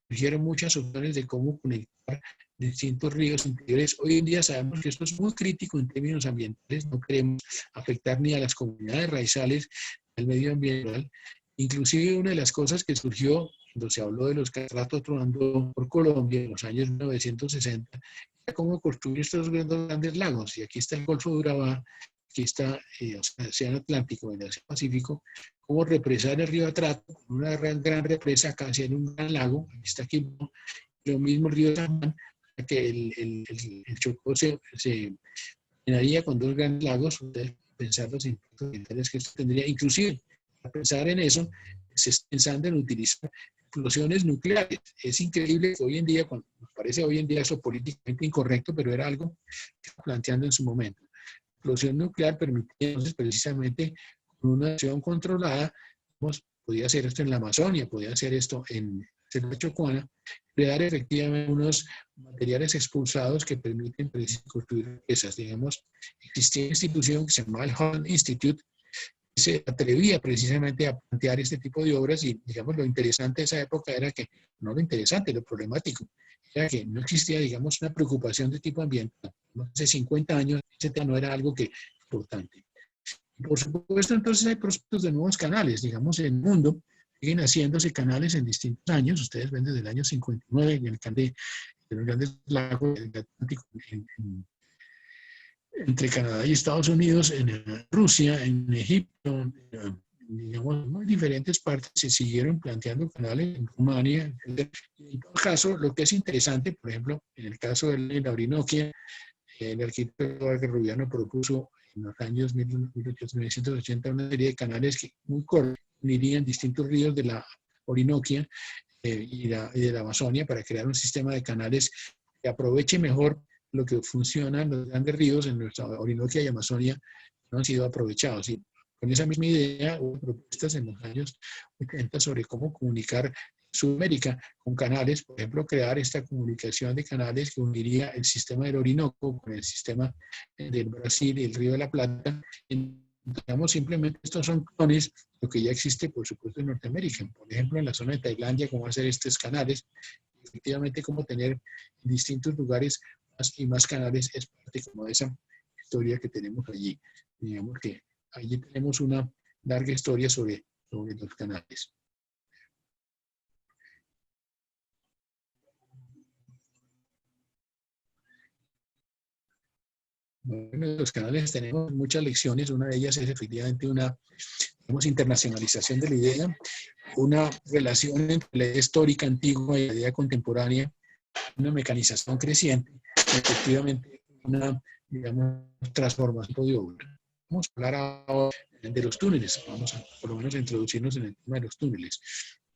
surgieron muchas opciones de cómo conectar distintos ríos interiores. Hoy en día sabemos que esto es muy crítico en términos ambientales, no queremos afectar ni a las comunidades raizales, ni al medio ambiental. Inclusive una de las cosas que surgió cuando se habló de los castratos tronando por Colombia en los años 1960, era cómo construir estos grandes lagos. Y aquí está el Golfo de Urabá, aquí está el Océano Atlántico, el Océano Pacífico, cómo represar el río Atrato, una gran represa casi en un gran lago, aquí está aquí, lo mismo el río San Juan, que el Chocó se llenaría con dos grandes lagos. Ustedes pensar los impactos ambientales que esto tendría, inclusive a pensar en eso, se está pensando en utilizar explosiones nucleares. Es increíble que hoy en día, cuando nos parece hoy en día eso políticamente incorrecto, pero era algo que estaba planteando en su momento. La explosión nuclear permitía entonces precisamente con una acción controlada, podía hacer esto en la Amazonia, podía hacer esto en la Chocuana, crear efectivamente unos materiales expulsados que permiten construir esas. Digamos, existía una institución que se llamaba el Holland Institute, se atrevía precisamente a plantear este tipo de obras y, digamos, lo interesante de esa época era que, no lo interesante, lo problemático, era que no existía, digamos, una preocupación de tipo ambiental. Hace 50 años ese tema no era algo que importante. Por supuesto, entonces hay prospectos de nuevos canales, digamos, en el mundo siguen haciéndose canales en distintos años. Ustedes ven desde el año 59 en el canal de los grandes lagos del Atlántico, entre Canadá y Estados Unidos, en Rusia, en Egipto, digamos, en muy diferentes partes se siguieron planteando canales en Rumania. En todo caso, lo que es interesante, por ejemplo, en el caso de la Orinoquia, el arquitecto Vargas Rubiano propuso en los años 1980 una serie de canales que muy cortos unirían distintos ríos de la Orinoquia y de la Amazonia para crear un sistema de canales que aproveche mejor lo que funcionan los grandes ríos en nuestra Orinoquia y Amazonia no han sido aprovechados. Y con esa misma idea hubo propuestas en los años 80 sobre cómo comunicar Sudamérica con canales, por ejemplo, crear esta comunicación de canales que uniría el sistema del Orinoco con el sistema del Brasil y el Río de la Plata. Digamos, simplemente estos son clones, lo que ya existe, por supuesto, en Norteamérica. Por ejemplo, en la zona de Tailandia, cómo hacer estos canales, efectivamente, cómo tener en distintos lugares más y más canales, es parte como de esa historia que tenemos allí. Digamos que allí tenemos una larga historia sobre los canales. Bueno, en los canales tenemos muchas lecciones. Una de ellas es efectivamente una, digamos, internacionalización de la idea, una relación entre la idea histórica antigua y la idea contemporánea, una mecanización creciente, efectivamente una, digamos, transformación de obra. Vamos a hablar ahora de los túneles, vamos a por lo menos a introducirnos en el tema de los túneles.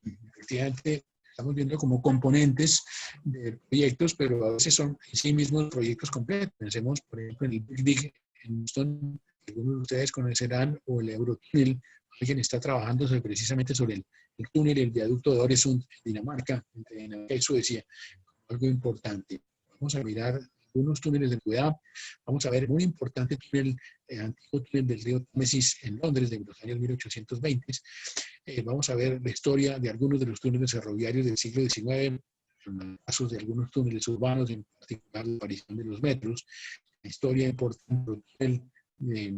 Efectivamente, estamos viendo como componentes de proyectos, pero a veces son en sí mismos proyectos completos. Pensemos, por ejemplo, en el Big Dig en Houston, algunos de ustedes conocerán, o el Eurotúnel. Alguien está trabajando precisamente sobre el túnel, el viaducto de Öresund, Dinamarca, entre Dinamarca y Suecia, algo importante. Vamos a mirar algunos túneles de antigüedad. Vamos a ver un importante túnel, antiguo túnel del río Támesis en Londres de los años 1820. Vamos a ver la historia de algunos de los túneles ferroviarios del siglo XIX, casos de algunos túneles urbanos, en particular la aparición de los metros, la historia importante del túnel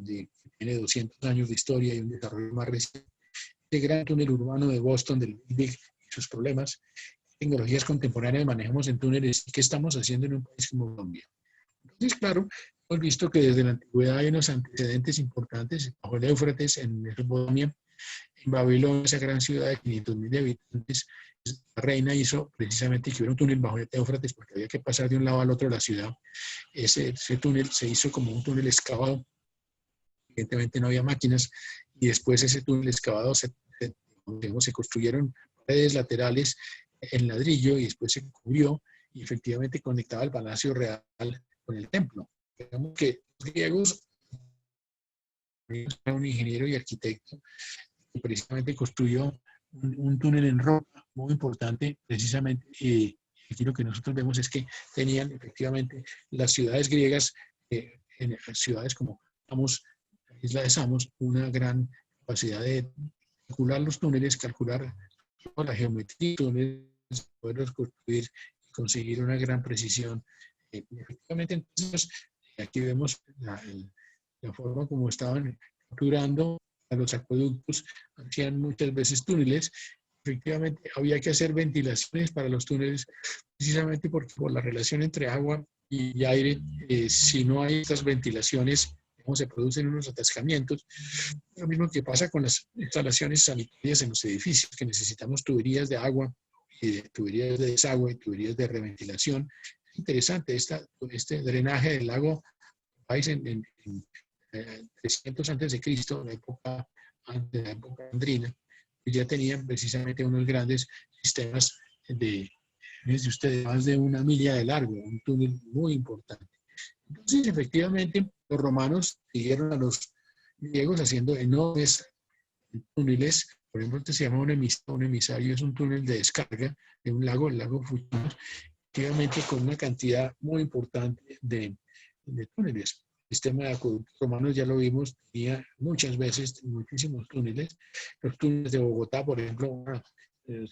que tiene 200 años de historia y un desarrollo más reciente. Este gran túnel urbano de Boston, del Big Dig, y sus problemas, tecnologías contemporáneas manejamos en túneles, ¿qué estamos haciendo en un país como Colombia? Entonces, claro, hemos visto que desde la antigüedad hay unos antecedentes importantes, bajo el Éufrates, en Mesopotamia, en Babilonia, esa gran ciudad de 500.000 habitantes, la reina hizo precisamente que hubiera un túnel bajo el Éufrates porque había que pasar de un lado al otro de la ciudad. Ese túnel se hizo como un túnel excavado, evidentemente no había máquinas, y después ese túnel excavado se construyeron paredes laterales en ladrillo y después se cubrió y efectivamente conectaba el Palacio Real con el templo. Digamos que los griegos, era un ingeniero y arquitecto que precisamente construyó un túnel en roca muy importante, precisamente. Aquí lo que nosotros vemos es que tenían efectivamente las ciudades griegas, en ciudades como Samos, la isla de Samos, una gran capacidad de calcular los túneles, calcular la geometría de túneles, poderlos construir y conseguir una gran precisión. Efectivamente, entonces, aquí vemos la forma como estaban capturando a los acueductos, hacían muchas veces túneles. Efectivamente, había que hacer ventilaciones para los túneles, precisamente porque por la relación entre agua y aire, si no hay estas ventilaciones, se producen unos atascamientos. Lo mismo que pasa con las instalaciones sanitarias en los edificios, que necesitamos tuberías de agua, tuberías de desagüe, tuberías de reventilación. Es interesante este drenaje del lago País en 300 antes de Cristo, antes de la época andrina, ya tenían precisamente unos grandes sistemas de, desde ustedes, más de 1 milla de largo, un túnel muy importante. Entonces, efectivamente, los romanos siguieron a los griegos haciendo enormes túneles. Por ejemplo, este se llama un emisario, es un túnel de descarga de un lago, el lago Fucinos, efectivamente con una cantidad muy importante de túneles. El sistema de acueductos romanos, ya lo vimos, tenía muchas veces muchísimos túneles. Los túneles de Bogotá, por ejemplo, una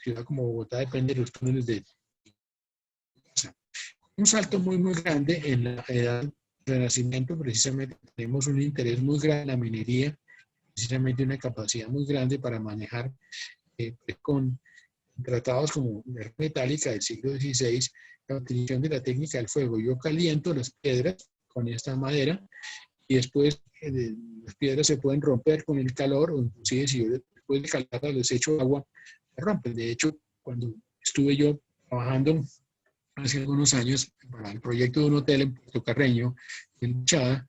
ciudad como Bogotá depende de los túneles de un salto muy, muy grande en la edad del Renacimiento. Precisamente tenemos un interés muy grande en la minería, precisamente una capacidad muy grande para manejar con tratados como la metálica del siglo XVI, la utilización de la técnica del fuego. Yo caliento las piedras con esta madera y después las piedras se pueden romper con el calor, o inclusive si yo después de calentarlas les echo agua, se rompen. De hecho, cuando estuve yo trabajando hace algunos años para el proyecto de un hotel en Puerto Carreño, en Chada,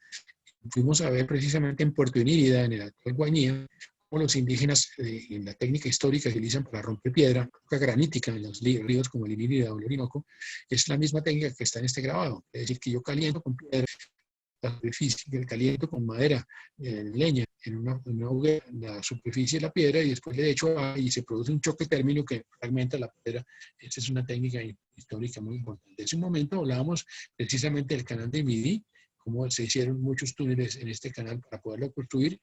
fuimos a ver precisamente en Puerto Inírida, en el actual Guainía, cómo los indígenas, en la técnica histórica que utilizan para romper piedra, roca granítica en los ríos como el Inírida o el Orinoco, es la misma técnica que está en este grabado. Es decir, que yo caliento con piedra la superficie, el caliento con madera, leña, en una hoguera, la superficie de la piedra, y después le echo agua y se produce un choque térmico que fragmenta la piedra. Esa es una técnica histórica muy importante. En ese momento hablábamos precisamente del canal de Midi, cómo se hicieron muchos túneles en este canal para poderlo construir.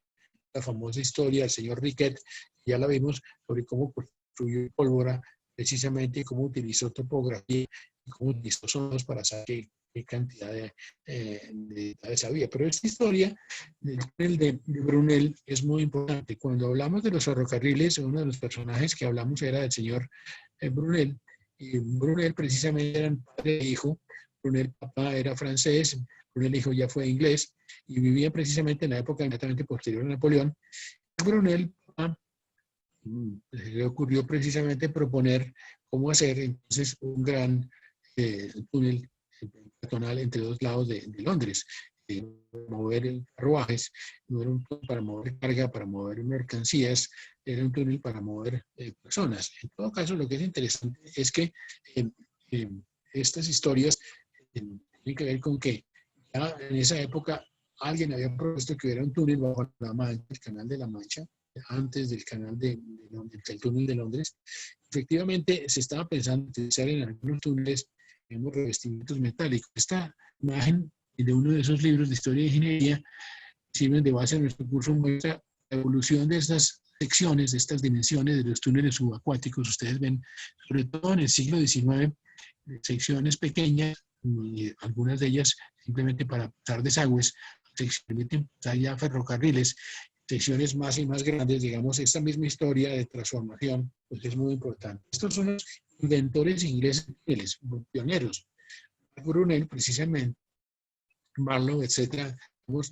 La famosa historia del señor Riquet, ya la vimos, sobre cómo construyó pólvora, precisamente cómo utilizó topografía y cómo utilizó sonos para saber qué cantidad de detalles había. Pero esta historia del túnel de Brunel es muy importante. Cuando hablamos de los ferrocarriles, uno de los personajes que hablamos era el señor Brunel. Y Brunel precisamente eran padre e hijo. Brunel papá era francés, Brunel hijo ya fue inglés, y vivía precisamente en la época inmediatamente posterior a Napoleón. Brunel papá, le ocurrió precisamente proponer cómo hacer entonces un gran túnel peatonal entre dos lados de Londres. Mover carruajes, no era un túnel para mover carga, para mover mercancías, era un túnel para mover personas. En todo caso, lo que es interesante es que estas historias tienen que ver con que ya en esa época alguien había propuesto que hubiera un túnel bajo la Mancha, el Canal de la Mancha, antes del canal del túnel de Londres. Efectivamente, se estaba pensando en utilizar en algunos túneles revestimientos metálicos. Esta imagen de uno de esos libros de historia de ingeniería sirven de base a nuestro curso, muestra la evolución de estas secciones, de estas dimensiones de los túneles subacuáticos. Ustedes ven, sobre todo en el siglo XIX, secciones pequeñas, algunas de ellas simplemente para pasar desagües, secciones ya ferrocarriles, secciones más y más grandes. Digamos, esta misma historia de transformación pues es muy importante. Estos son los inventores ingleses, pioneros. Brunel, precisamente, Barlow, etcétera.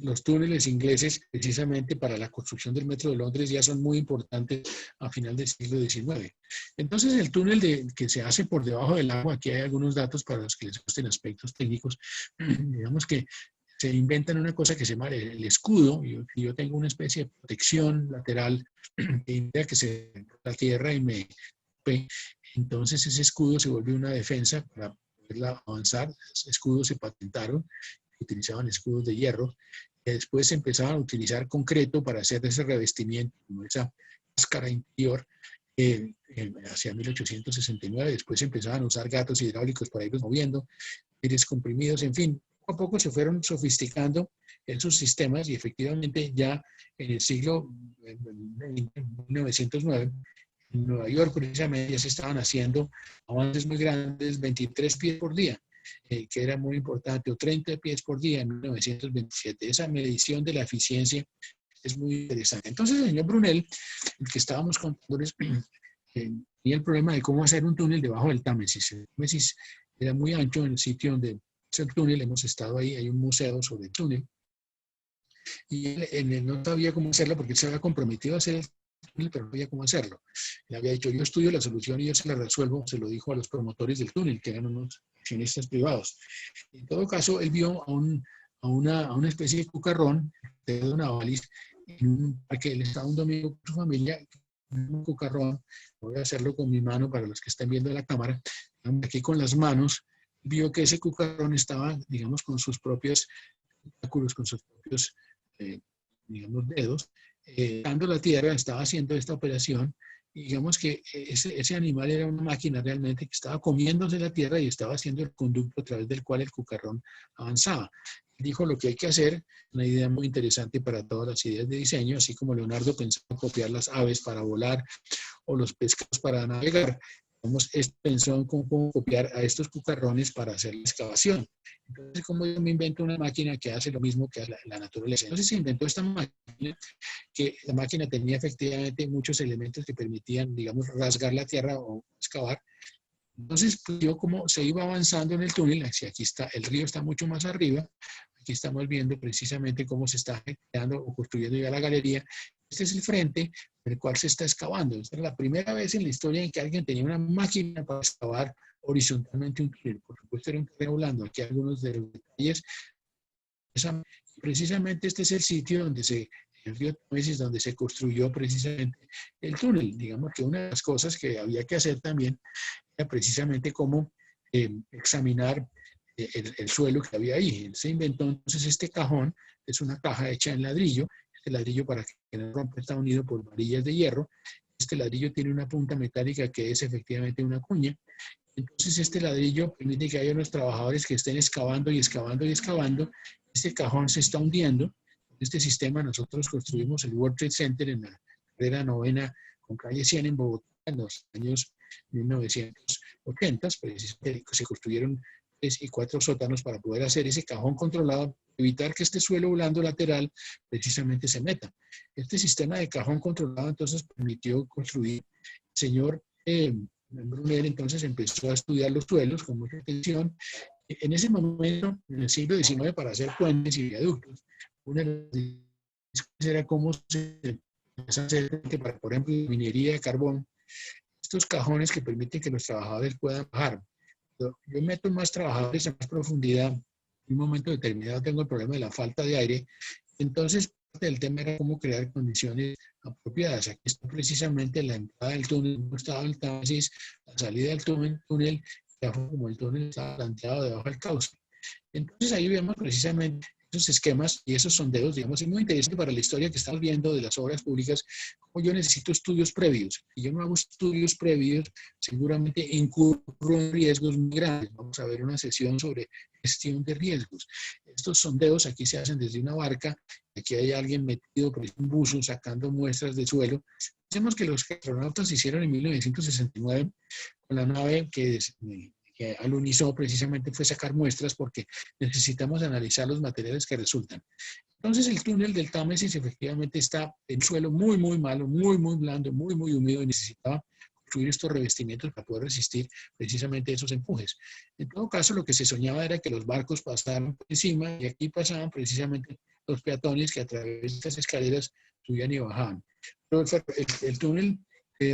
Los túneles ingleses, precisamente para la construcción del metro de Londres, ya son muy importantes a final del siglo XIX. Entonces, el túnel que se hace por debajo del agua, aquí hay algunos datos para los que les gusten aspectos técnicos. Digamos que se inventan una cosa que se llama el escudo. Yo tengo una especie de protección lateral que impide que se la tierra y me... Entonces, ese escudo se vuelve una defensa para poderla avanzar. Los escudos se patentaron. utilizaban escudos de hierro, que después empezaban a utilizar concreto para hacer ese revestimiento, como esa máscara interior, hacia 1869. Después empezaban a usar gatos hidráulicos para irlos moviendo, aires comprimidos, en fin. Poco a poco se fueron sofisticando esos sistemas y efectivamente ya en el siglo 1909, en Nueva York precisamente ya se estaban haciendo avances muy grandes, 23 pies por día, que era muy importante, o 30 pies por día en 1927. Esa medición de la eficiencia es muy interesante. Entonces el señor Brunel, el que estábamos contándoles, tenía el problema de cómo hacer un túnel debajo del Támesis. El Támesis era muy ancho en el sitio donde es el túnel, hemos estado ahí, hay un museo sobre el túnel, y él no sabía cómo hacerlo porque él se había comprometido a hacer el túnel, pero no sabía cómo hacerlo. Él había dicho, yo estudio la solución y yo se la resuelvo, se lo dijo a los promotores del túnel, que eran unos accionistas privados. En todo caso, él vio a una especie de cucarrón, de una baliz, en un parque. Él estaba un domingo con su familia, un cucarrón, voy a hacerlo con mi mano para los que estén viendo la cámara, aquí con las manos, vio que ese cucarrón estaba, digamos, con sus propios tentáculos, con sus propios, digamos, dedos, dando la tierra, estaba haciendo esta operación, y digamos que ese animal era una máquina realmente que estaba comiéndose la tierra y estaba haciendo el conducto a través del cual el cucarrón avanzaba. Dijo lo que hay que hacer, una idea muy interesante para todas las ideas de diseño, así como Leonardo pensaba copiar las aves para volar o los pescados para navegar. Pensó en cómo copiar a estos cucarrones para hacer la excavación. Entonces, como yo me invento una máquina que hace lo mismo que la naturaleza. Entonces se inventó esta máquina, que la máquina tenía efectivamente muchos elementos que permitían, digamos, rasgar la tierra o excavar. Entonces, pues, yo como se iba avanzando en el túnel, aquí está, el río está mucho más arriba, aquí estamos viendo precisamente cómo se está creando o construyendo ya la galería. Este es el frente del cual se está excavando. Esta es la primera vez en la historia en que alguien tenía una máquina para excavar horizontalmente un túnel. Por supuesto, era un terreno blando. Aquí algunos de los detalles. Precisamente este es el sitio donde el río Támesis, donde se construyó precisamente el túnel. Digamos que una de las cosas que había que hacer también era precisamente cómo examinar el suelo que había ahí. Él se inventó entonces este cajón, es una caja hecha en ladrillo. Este ladrillo, para que no rompa, está unido por varillas de hierro. Este ladrillo tiene una punta metálica que es efectivamente una cuña. Entonces este ladrillo permite que haya unos trabajadores que estén excavando y excavando y excavando. Este cajón se está hundiendo. Con este sistema nosotros construimos el World Trade Center en la carrera 9ª con calle 100 en Bogotá en los años 1980. Precisamente se construyeron 3 y 4 sótanos para poder hacer ese cajón controlado, evitar que este suelo blando lateral precisamente se meta. Este sistema de cajón controlado entonces permitió construir. El señor Brunel entonces empezó a estudiar los suelos con mucha atención. En ese momento, en el siglo XIX, para hacer puentes y viaductos, una de las discusiones era cómo se empieza a hacer, para, por ejemplo, minería de carbón, estos cajones que permiten que los trabajadores puedan bajar. Yo meto más trabajadores a más profundidad. En un momento determinado tengo el problema de la falta de aire. Entonces, parte del tema era cómo crear condiciones apropiadas. Aquí está precisamente la entrada del túnel, cómo estaba el Támesis, la salida del túnel, como el túnel estaba planteado debajo del cauce. Entonces, ahí vemos precisamente esos esquemas y esos sondeos, digamos, es muy interesante para la historia que estamos viendo de las obras públicas, como yo necesito estudios previos. Si yo no hago estudios previos, seguramente incurro en riesgos muy grandes. Vamos a ver una sesión sobre gestión de riesgos. Estos sondeos aquí se hacen desde una barca, aquí hay alguien metido por un buzo sacando muestras de suelo. Pensemos que los astronautas se hicieron en 1969 con la nave que alunizó precisamente fue sacar muestras porque necesitamos analizar los materiales que resultan. Entonces el túnel del Támesis efectivamente está en suelo muy, muy malo, muy, muy blando, muy, muy húmedo y necesitaba construir estos revestimientos para poder resistir precisamente esos empujes. En todo caso, lo que se soñaba era que los barcos pasaran por encima y aquí pasaban precisamente los peatones que a través de estas escaleras subían y bajaban. Pero el túnel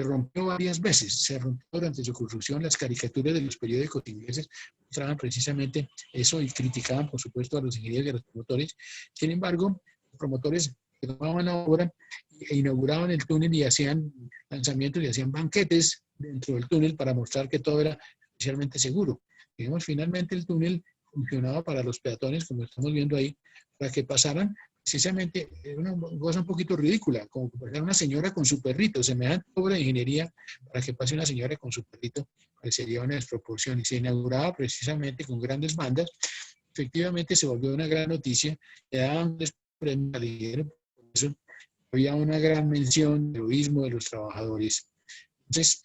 rompió varias veces, se rompió durante su construcción. Las caricaturas de los periódicos ingleses mostraban precisamente eso y criticaban, por supuesto, a los ingenieros y a los promotores. Sin embargo, los promotores tomaban la obra e inauguraban el túnel y hacían lanzamientos y hacían banquetes dentro del túnel para mostrar que todo era especialmente seguro. Digamos, finalmente el túnel funcionaba para los peatones, como estamos viendo ahí, para que pasaran. Precisamente, es una cosa un poquito ridícula, como que pasara una señora con su perrito, semejante obra de ingeniería para que pase una señora con su perrito, sería una desproporción. Y se inauguraba precisamente con grandes bandas. Efectivamente se volvió una gran noticia, le daban premios al ingeniero, por eso había una gran mención del heroísmo de los trabajadores. Entonces,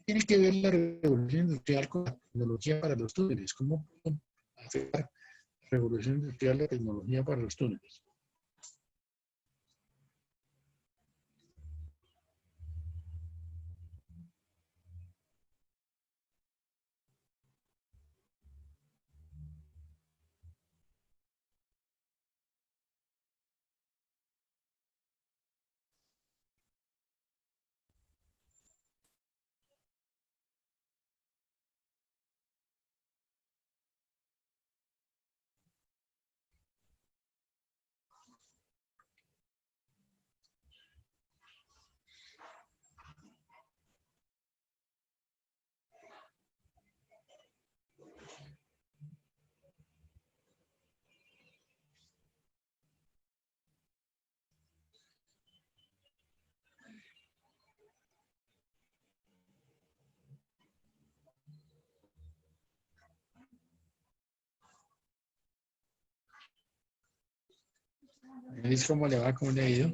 tiene que ver la revolución industrial con la tecnología para los túneles. ¿Cómo puede afectar la revolución industrial la tecnología para los túneles? ¿Cómo le va? ¿Cómo le ha ido?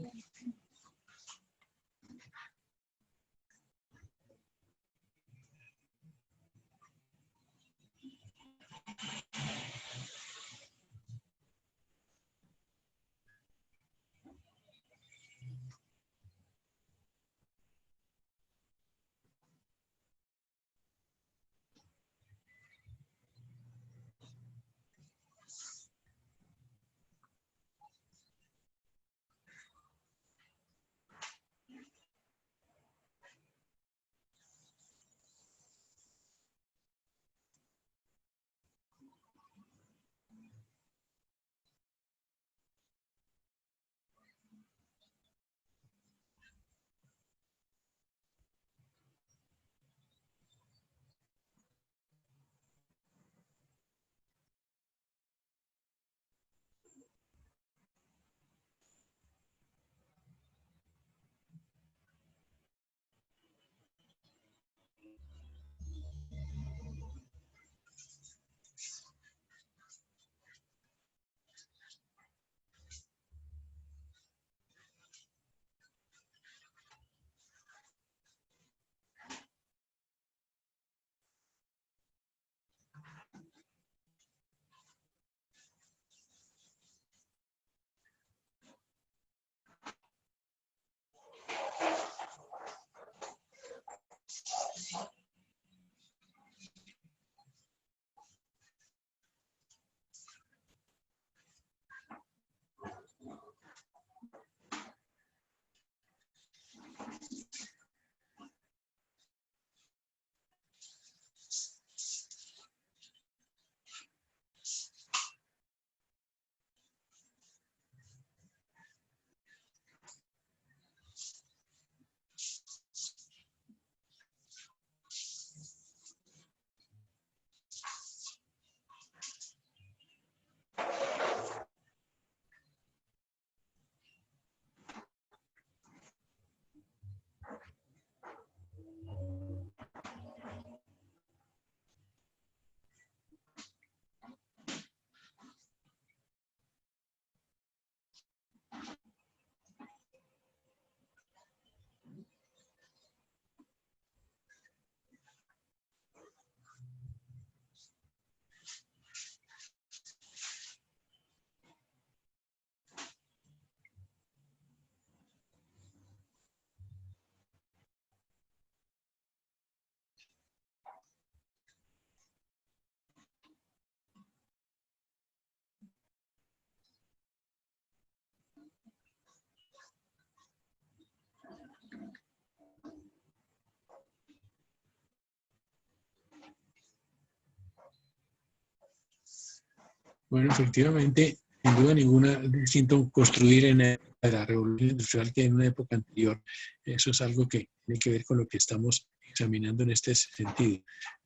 Bueno, efectivamente, sin duda ninguna, es distinto construir en la revolución industrial que en una época anterior. Eso es algo que tiene que ver con lo que estamos examinando en este sentido.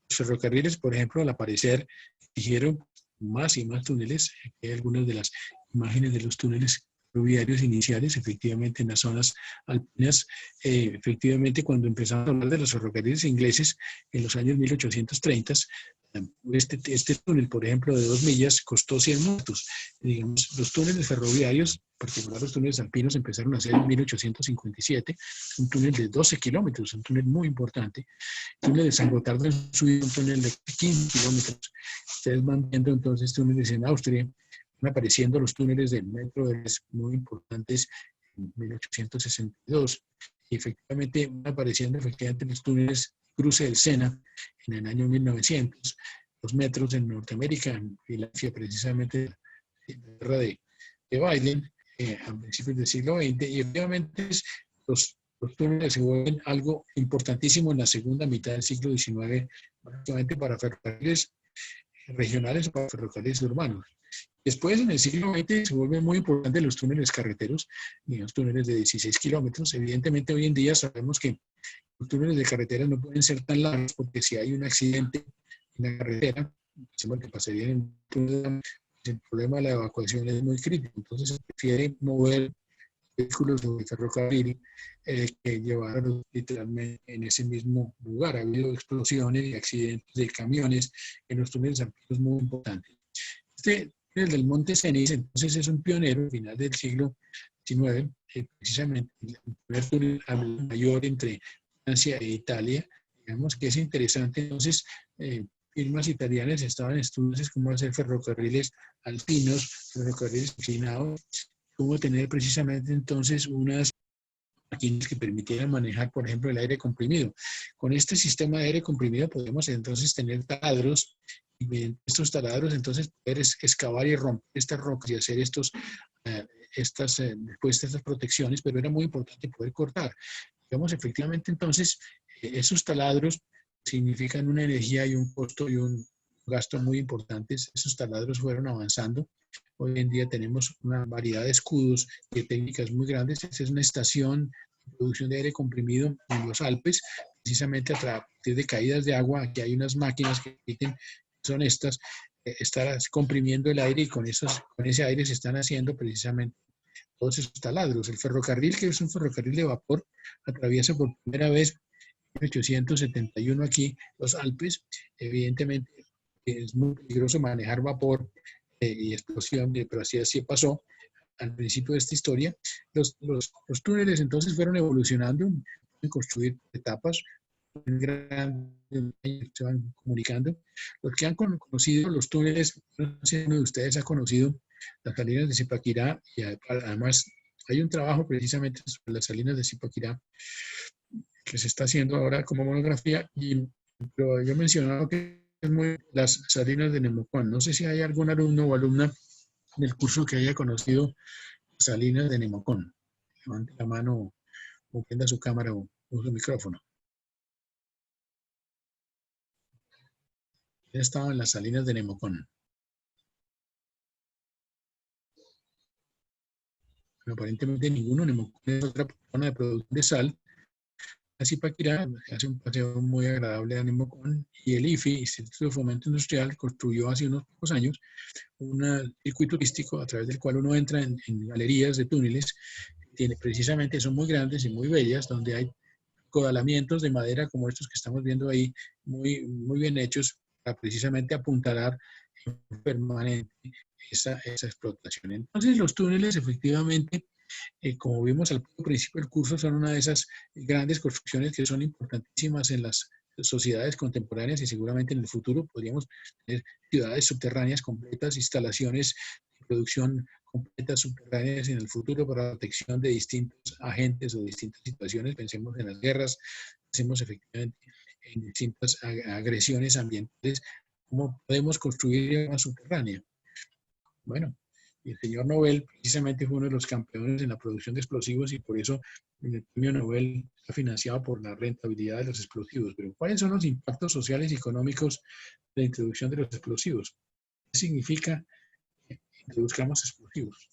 Los ferrocarriles, por ejemplo, al aparecer, exigieron más y más túneles. Aquí hay algunas de las imágenes de los túneles ferroviarios iniciales, efectivamente en las zonas alpinas. Efectivamente, cuando empezamos a hablar de los ferrocarriles ingleses en los años 1830, este túnel, por ejemplo, de 2 millas, costó 100 muertos. Digamos, los túneles ferroviarios, en particular los túneles alpinos, empezaron a hacer en 1857, un túnel de 12 kilómetros, un túnel muy importante. El túnel de San Gotardo es un túnel de 15 kilómetros. Ustedes van viendo entonces túneles en Austria, van apareciendo los túneles del metro muy importantes en 1862. Y efectivamente van apareciendo los túneles cruce del Sena en el año 1900, los metros en Norteamérica, en Filadelfia, precisamente en la guerra de Biden, a principios del siglo XX, y obviamente los túneles se vuelven algo importantísimo en la segunda mitad del siglo XIX, básicamente para ferrocarriles regionales o para ferrocarriles urbanos. Después, en el siglo XX, se vuelven muy importantes los túneles carreteros, y los túneles de 16 kilómetros. Evidentemente, hoy en día sabemos que los túneles de carretera no pueden ser tan largos porque si hay un accidente en la carretera, que pasaría en un túnel, el problema de la evacuación es muy crítico. Entonces se prefiere mover vehículos de ferrocarril que llevarlos literalmente en ese mismo lugar. Ha habido explosiones y accidentes de camiones en los túneles alpinos muy importantes. Este túnel del Monte Cenis, entonces, es un pionero al final del siglo XIX, precisamente el primer túnel mayor entre Francia e Italia. Digamos que es interesante. Entonces, firmas italianas estaban en estudios cómo hacer ferrocarriles alpinos, ferrocarriles inclinados, cómo tener precisamente entonces unas máquinas que permitieran manejar, por ejemplo, el aire comprimido. Con este sistema de aire comprimido podemos entonces tener taladros, y mediante estos taladros entonces poder excavar y romper estas rocas y hacer después estas protecciones, pero era muy importante poder cortar. Digamos, efectivamente, entonces, esos taladros significan una energía y un costo y un gasto muy importantes. Esos taladros fueron avanzando. Hoy en día tenemos una variedad de escudos y de técnicas muy grandes. Esta es una estación de producción de aire comprimido en los Alpes, precisamente a partir de caídas de agua. Aquí hay unas máquinas que son estas, estar comprimiendo el aire, y con ese aire se están haciendo precisamente todos esos taladros. El ferrocarril, que es un ferrocarril de vapor, atraviesa por primera vez en 1871 aquí los Alpes. Evidentemente es muy peligroso manejar vapor y explosión, pero así pasó al principio de esta historia. Los túneles entonces fueron evolucionando, en construir etapas grandes, se van comunicando. Los que han conocido los túneles, no sé si uno de ustedes ha conocido las salinas de Zipaquirá, y además hay un trabajo precisamente sobre las salinas de Zipaquirá que se está haciendo ahora como monografía, pero yo mencionaba que es muy las salinas de Nemocón. No sé si hay algún alumno o alumna del curso que haya conocido las salinas de Nemocón. Levante la mano o prenda su cámara o su micrófono. Ya estaba en las salinas de Nemocón. Pero aparentemente ninguno. Nemocón es otra zona de producción de sal. Zipaquirá hace un paseo muy agradable a Nemocón, y el IFI, Instituto de Fomento Industrial, construyó hace unos pocos años un circuito turístico a través del cual uno entra en galerías de túneles. Precisamente son muy grandes y muy bellas, donde hay codalamientos de madera como estos que estamos viendo ahí, muy, muy bien hechos para precisamente apuntalar permanente esa explotación. Entonces los túneles efectivamente, como vimos al principio del curso, son una de esas grandes construcciones que son importantísimas en las sociedades contemporáneas, y seguramente en el futuro podríamos tener ciudades subterráneas completas, instalaciones de producción completas subterráneas en el futuro para la protección de distintos agentes o distintas situaciones. Pensemos en las guerras, pensemos efectivamente en distintas agresiones ambientales. ¿Cómo podemos construir una subterránea? Bueno, y el señor Nobel precisamente fue uno de los campeones en la producción de explosivos, y por eso el premio Nobel está financiado por la rentabilidad de los explosivos. Pero ¿cuáles son los impactos sociales y económicos de la introducción de los explosivos? ¿Qué significa que introduzcamos explosivos?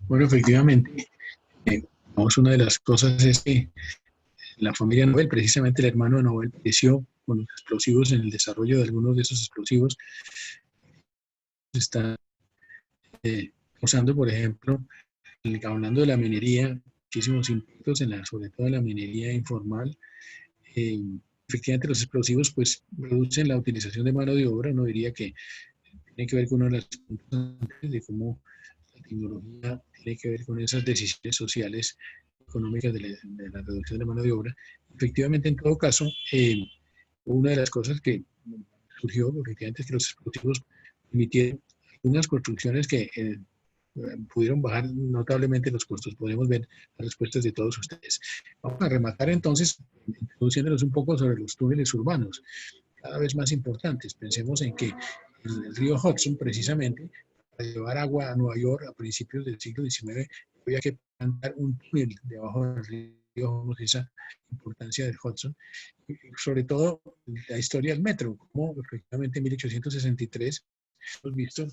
Bueno, efectivamente, vamos, una de las cosas es que la familia Nobel, precisamente el hermano de Nobel, pereció con los explosivos en el desarrollo de algunos de esos explosivos. Está usando, por ejemplo, hablando de la minería, muchísimos impactos en sobre todo en la minería informal. Eh, Efectivamente, los explosivos pues reducen la utilización de mano de obra. No diría que tiene que ver con una de las puntos de cómo la tecnología tiene que ver con esas decisiones sociales, económicas de la reducción de mano de obra. Efectivamente, en todo caso, una de las cosas que surgió efectivamente es que los explosivos permitieron algunas construcciones que pudieron bajar notablemente los costos. Podemos ver las respuestas de todos ustedes. Vamos a rematar entonces, introduciéndonos un poco sobre los túneles urbanos, cada vez más importantes. Pensemos en que el río Hudson, precisamente, para llevar agua a Nueva York a principios del siglo XIX, había que plantar un túnel debajo del río. Esa importancia del Hudson, y sobre todo la historia del metro, como efectivamente en 1863 hemos visto,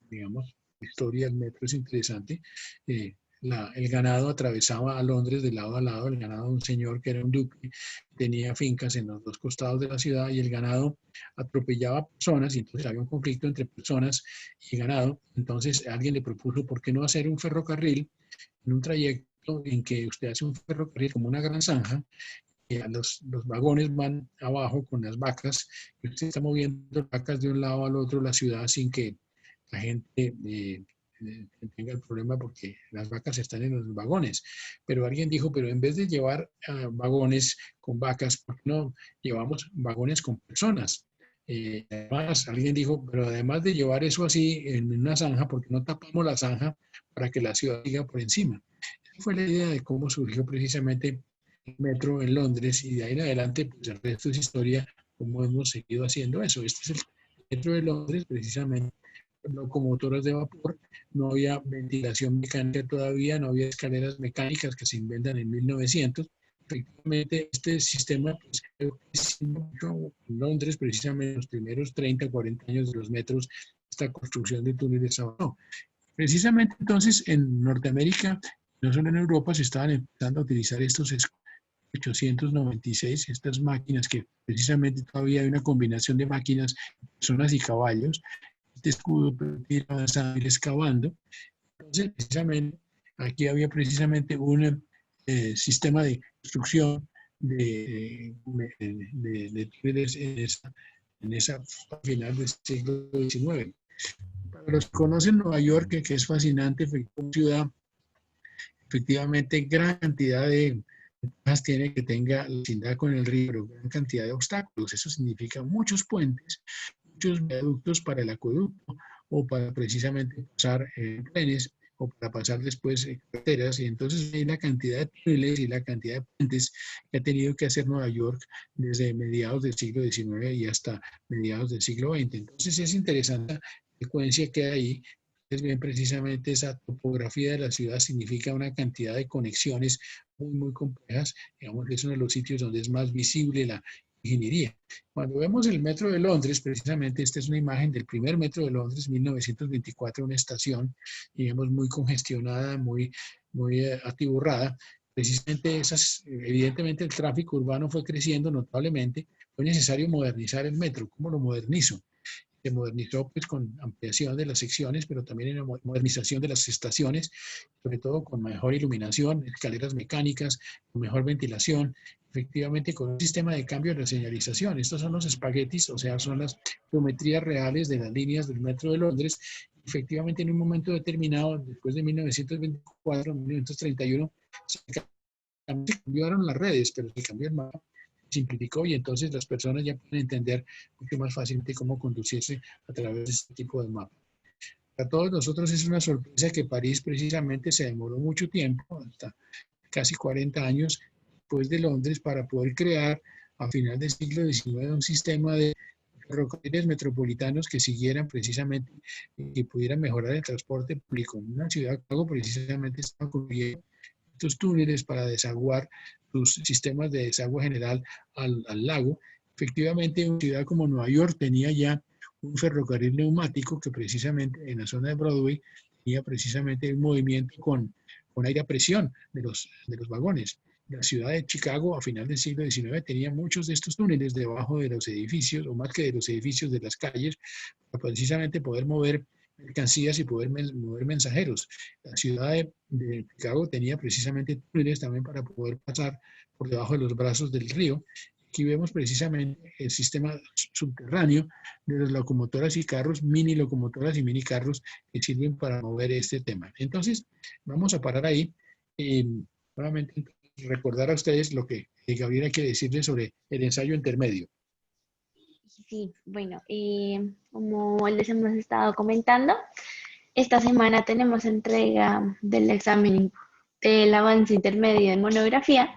digamos, la historia del metro es interesante. El ganado atravesaba a Londres de lado a lado, el ganado de un señor que era un duque, tenía fincas en los dos costados de la ciudad y el ganado atropellaba personas y entonces había un conflicto entre personas y ganado. Entonces alguien le propuso, ¿por qué no hacer un ferrocarril en un trayecto en que usted hace un ferrocarril como una gran zanja? Los vagones van abajo con las vacas y usted está moviendo las vacas de un lado al otro de la ciudad sin que la gente tenga el problema porque las vacas están en los vagones. Pero alguien dijo, pero en vez de llevar vagones con vacas, ¿por qué no llevamos vagones con personas? Además, alguien dijo, pero además de llevar eso así en una zanja, ¿por qué no tapamos la zanja para que la ciudad siga por encima? Esa fue la idea de cómo surgió precisamente el metro en Londres y de ahí en adelante, pues el resto es historia, cómo hemos seguido haciendo eso. Este es el metro de Londres, precisamente, locomotoras de vapor, no había ventilación mecánica todavía, no había escaleras mecánicas que se inventan en 1900. Efectivamente, este sistema pues, creo que es mucho en Londres, precisamente en los primeros 30, 40 años de los metros, esta construcción de túneles avanzó. Precisamente entonces en Norteamérica, no solo en Europa, se estaban empezando a utilizar estos 896, estas máquinas que precisamente todavía hay una combinación de máquinas, personas y caballos. Este escudo permite ir avanzando, ir excavando. Entonces, precisamente, aquí había precisamente un sistema de construcción de túneles en esa final del siglo XIX. Para los que conocen Nueva York, que es fascinante, fue una ciudad, efectivamente, gran cantidad de ventajas tiene que tenga la vecindad con el río, pero gran cantidad de obstáculos. Eso significa muchos puentes, muchos viaductos para el acueducto o para precisamente pasar trenes o para pasar después carreteras. Y entonces hay la cantidad de túneles y la cantidad de puentes que ha tenido que hacer Nueva York desde mediados del siglo XIX y hasta mediados del siglo XX. Entonces es interesante la secuencia que hay ahí. Ustedes ven precisamente esa topografía de la ciudad, significa una cantidad de conexiones muy, muy complejas. Digamos, es uno de los sitios donde es más visible la ingeniería. Cuando vemos el metro de Londres, precisamente esta es una imagen del primer metro de Londres, 1924, una estación, digamos, muy congestionada, muy, muy atiborrada. Precisamente esas, evidentemente el tráfico urbano fue creciendo notablemente, fue necesario modernizar el metro. ¿Cómo lo modernizo? Se modernizó pues con ampliación de las secciones, pero también en la modernización de las estaciones, sobre todo con mejor iluminación, escaleras mecánicas, con mejor ventilación, efectivamente con un sistema de cambio de la señalización. Estos son los espaguetis, o sea, son las geometrías reales de las líneas del metro de Londres. Efectivamente, en un momento determinado, después de 1924, 1931, se cambiaron las redes, pero se cambió el mapa, simplificó y entonces las personas ya pueden entender mucho más fácilmente cómo conducirse a través de este tipo de mapa. Para todos nosotros es una sorpresa que París precisamente se demoró mucho tiempo, hasta casi 40 años después de Londres, para poder crear a final del siglo XIX un sistema de ferrocarriles metropolitanos que siguieran precisamente y pudieran mejorar el transporte público. Una ciudad que precisamente estaba construyendo estos túneles para desaguar sus sistemas de desagüe general al lago. Efectivamente, una ciudad como Nueva York tenía ya un ferrocarril neumático que precisamente en la zona de Broadway tenía precisamente un movimiento con aire a presión de los vagones. La ciudad de Chicago a final del siglo XIX tenía muchos de estos túneles debajo de los edificios, o más que de los edificios, de las calles, para precisamente poder mover mercancías y poder mover mensajeros. La ciudad de Chicago tenía precisamente túneles también para poder pasar por debajo de los brazos del río. Aquí vemos precisamente el sistema subterráneo de las locomotoras y carros, mini locomotoras y mini carros que sirven para mover este tema. Entonces, vamos a parar ahí. Nuevamente, recordar a ustedes lo que Gabriela quiere decirles sobre el ensayo intermedio. Sí, bueno, como les hemos estado comentando, esta semana tenemos entrega del examen del avance intermedio de monografía.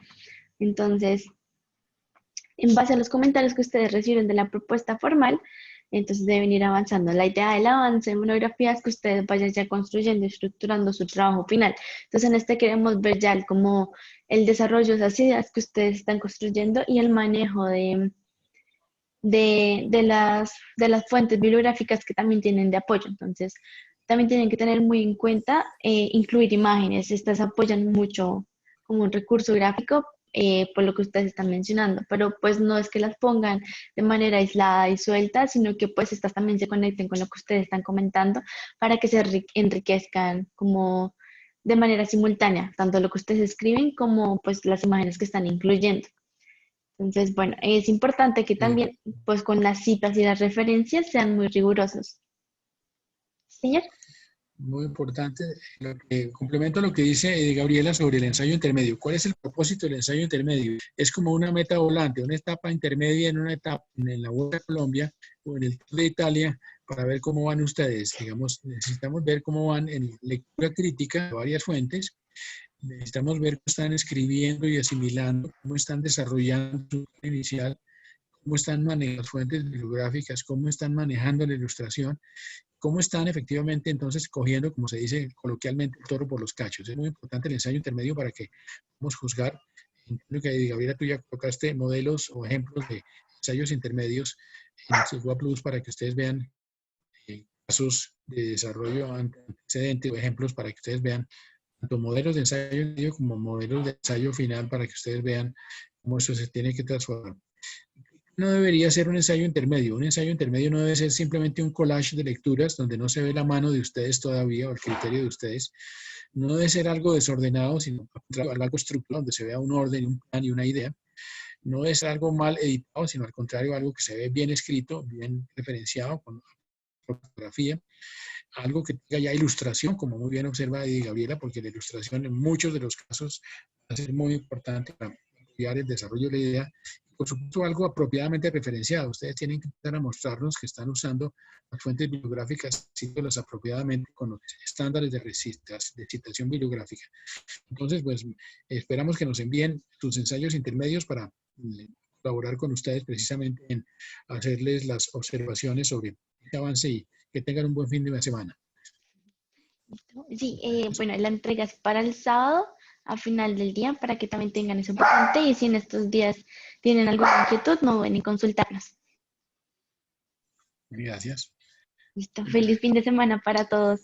Entonces, en base a los comentarios que ustedes recibieron de la propuesta formal, entonces deben ir avanzando. La idea del avance de monografía es que ustedes vayan ya construyendo y estructurando su trabajo final. Entonces, en este queremos ver ya como el desarrollo de esas ideas que ustedes están construyendo y el manejo de las fuentes bibliográficas que también tienen de apoyo. Entonces, también tienen que tener muy en cuenta incluir imágenes. Estas apoyan mucho como un recurso gráfico por lo que ustedes están mencionando, pero pues no es que las pongan de manera aislada y suelta, sino que pues estas también se conecten con lo que ustedes están comentando para que se enriquezcan como de manera simultánea, tanto lo que ustedes escriben como pues las imágenes que están incluyendo. Entonces, bueno, es importante que también, pues con las citas y las referencias sean muy rigurosos. Señor. Muy importante. Complemento lo que dice Gabriela sobre el ensayo intermedio. ¿Cuál es el propósito del ensayo intermedio? Es como una meta volante, una etapa intermedia en una etapa en la Vuelta a Colombia o en el Tour de Italia para ver cómo van ustedes. Digamos, necesitamos ver cómo van en lectura crítica de varias fuentes, necesitamos ver cómo están escribiendo y asimilando, cómo están desarrollando su plan inicial, cómo están manejando las fuentes bibliográficas, cómo están manejando la ilustración, cómo están efectivamente entonces cogiendo, como se dice coloquialmente, el toro por los cachos. Es muy importante el ensayo intermedio para que podamos juzgar. Entiendo que, Gabriela, tú ya colocaste modelos o ejemplos de ensayos intermedios en Sigua Plus para que ustedes vean casos de desarrollo antecedente o ejemplos para que ustedes vean tanto modelos de ensayo intermedio como modelos de ensayo final para que ustedes vean cómo eso se tiene que transformar. No debería ser un ensayo intermedio. Un ensayo intermedio no debe ser simplemente un collage de lecturas donde no se ve la mano de ustedes todavía o el criterio de ustedes. No debe ser algo desordenado, sino algo estructurado, donde se vea un orden, un plan y una idea. No es algo mal editado, sino al contrario, algo que se ve bien escrito, bien referenciado, con fotografía. Algo que tenga ya ilustración, como muy bien observa Gabriela, porque la ilustración en muchos de los casos va a ser muy importante para apoyar el desarrollo de la idea. Por supuesto, algo apropiadamente referenciado. Ustedes tienen que empezar a mostrarnos que están usando las fuentes bibliográficas, citándolas apropiadamente con los estándares de citación bibliográfica. Entonces, pues, esperamos que nos envíen sus ensayos intermedios para colaborar con ustedes precisamente en hacerles las observaciones sobre este avance y que tengan un buen fin de semana. Sí, bueno, la entrega es para el sábado a final del día para que también tengan eso presente y si en estos días tienen alguna inquietud, no deben ni consultarnos. Gracias. Listo, feliz fin de semana para todos.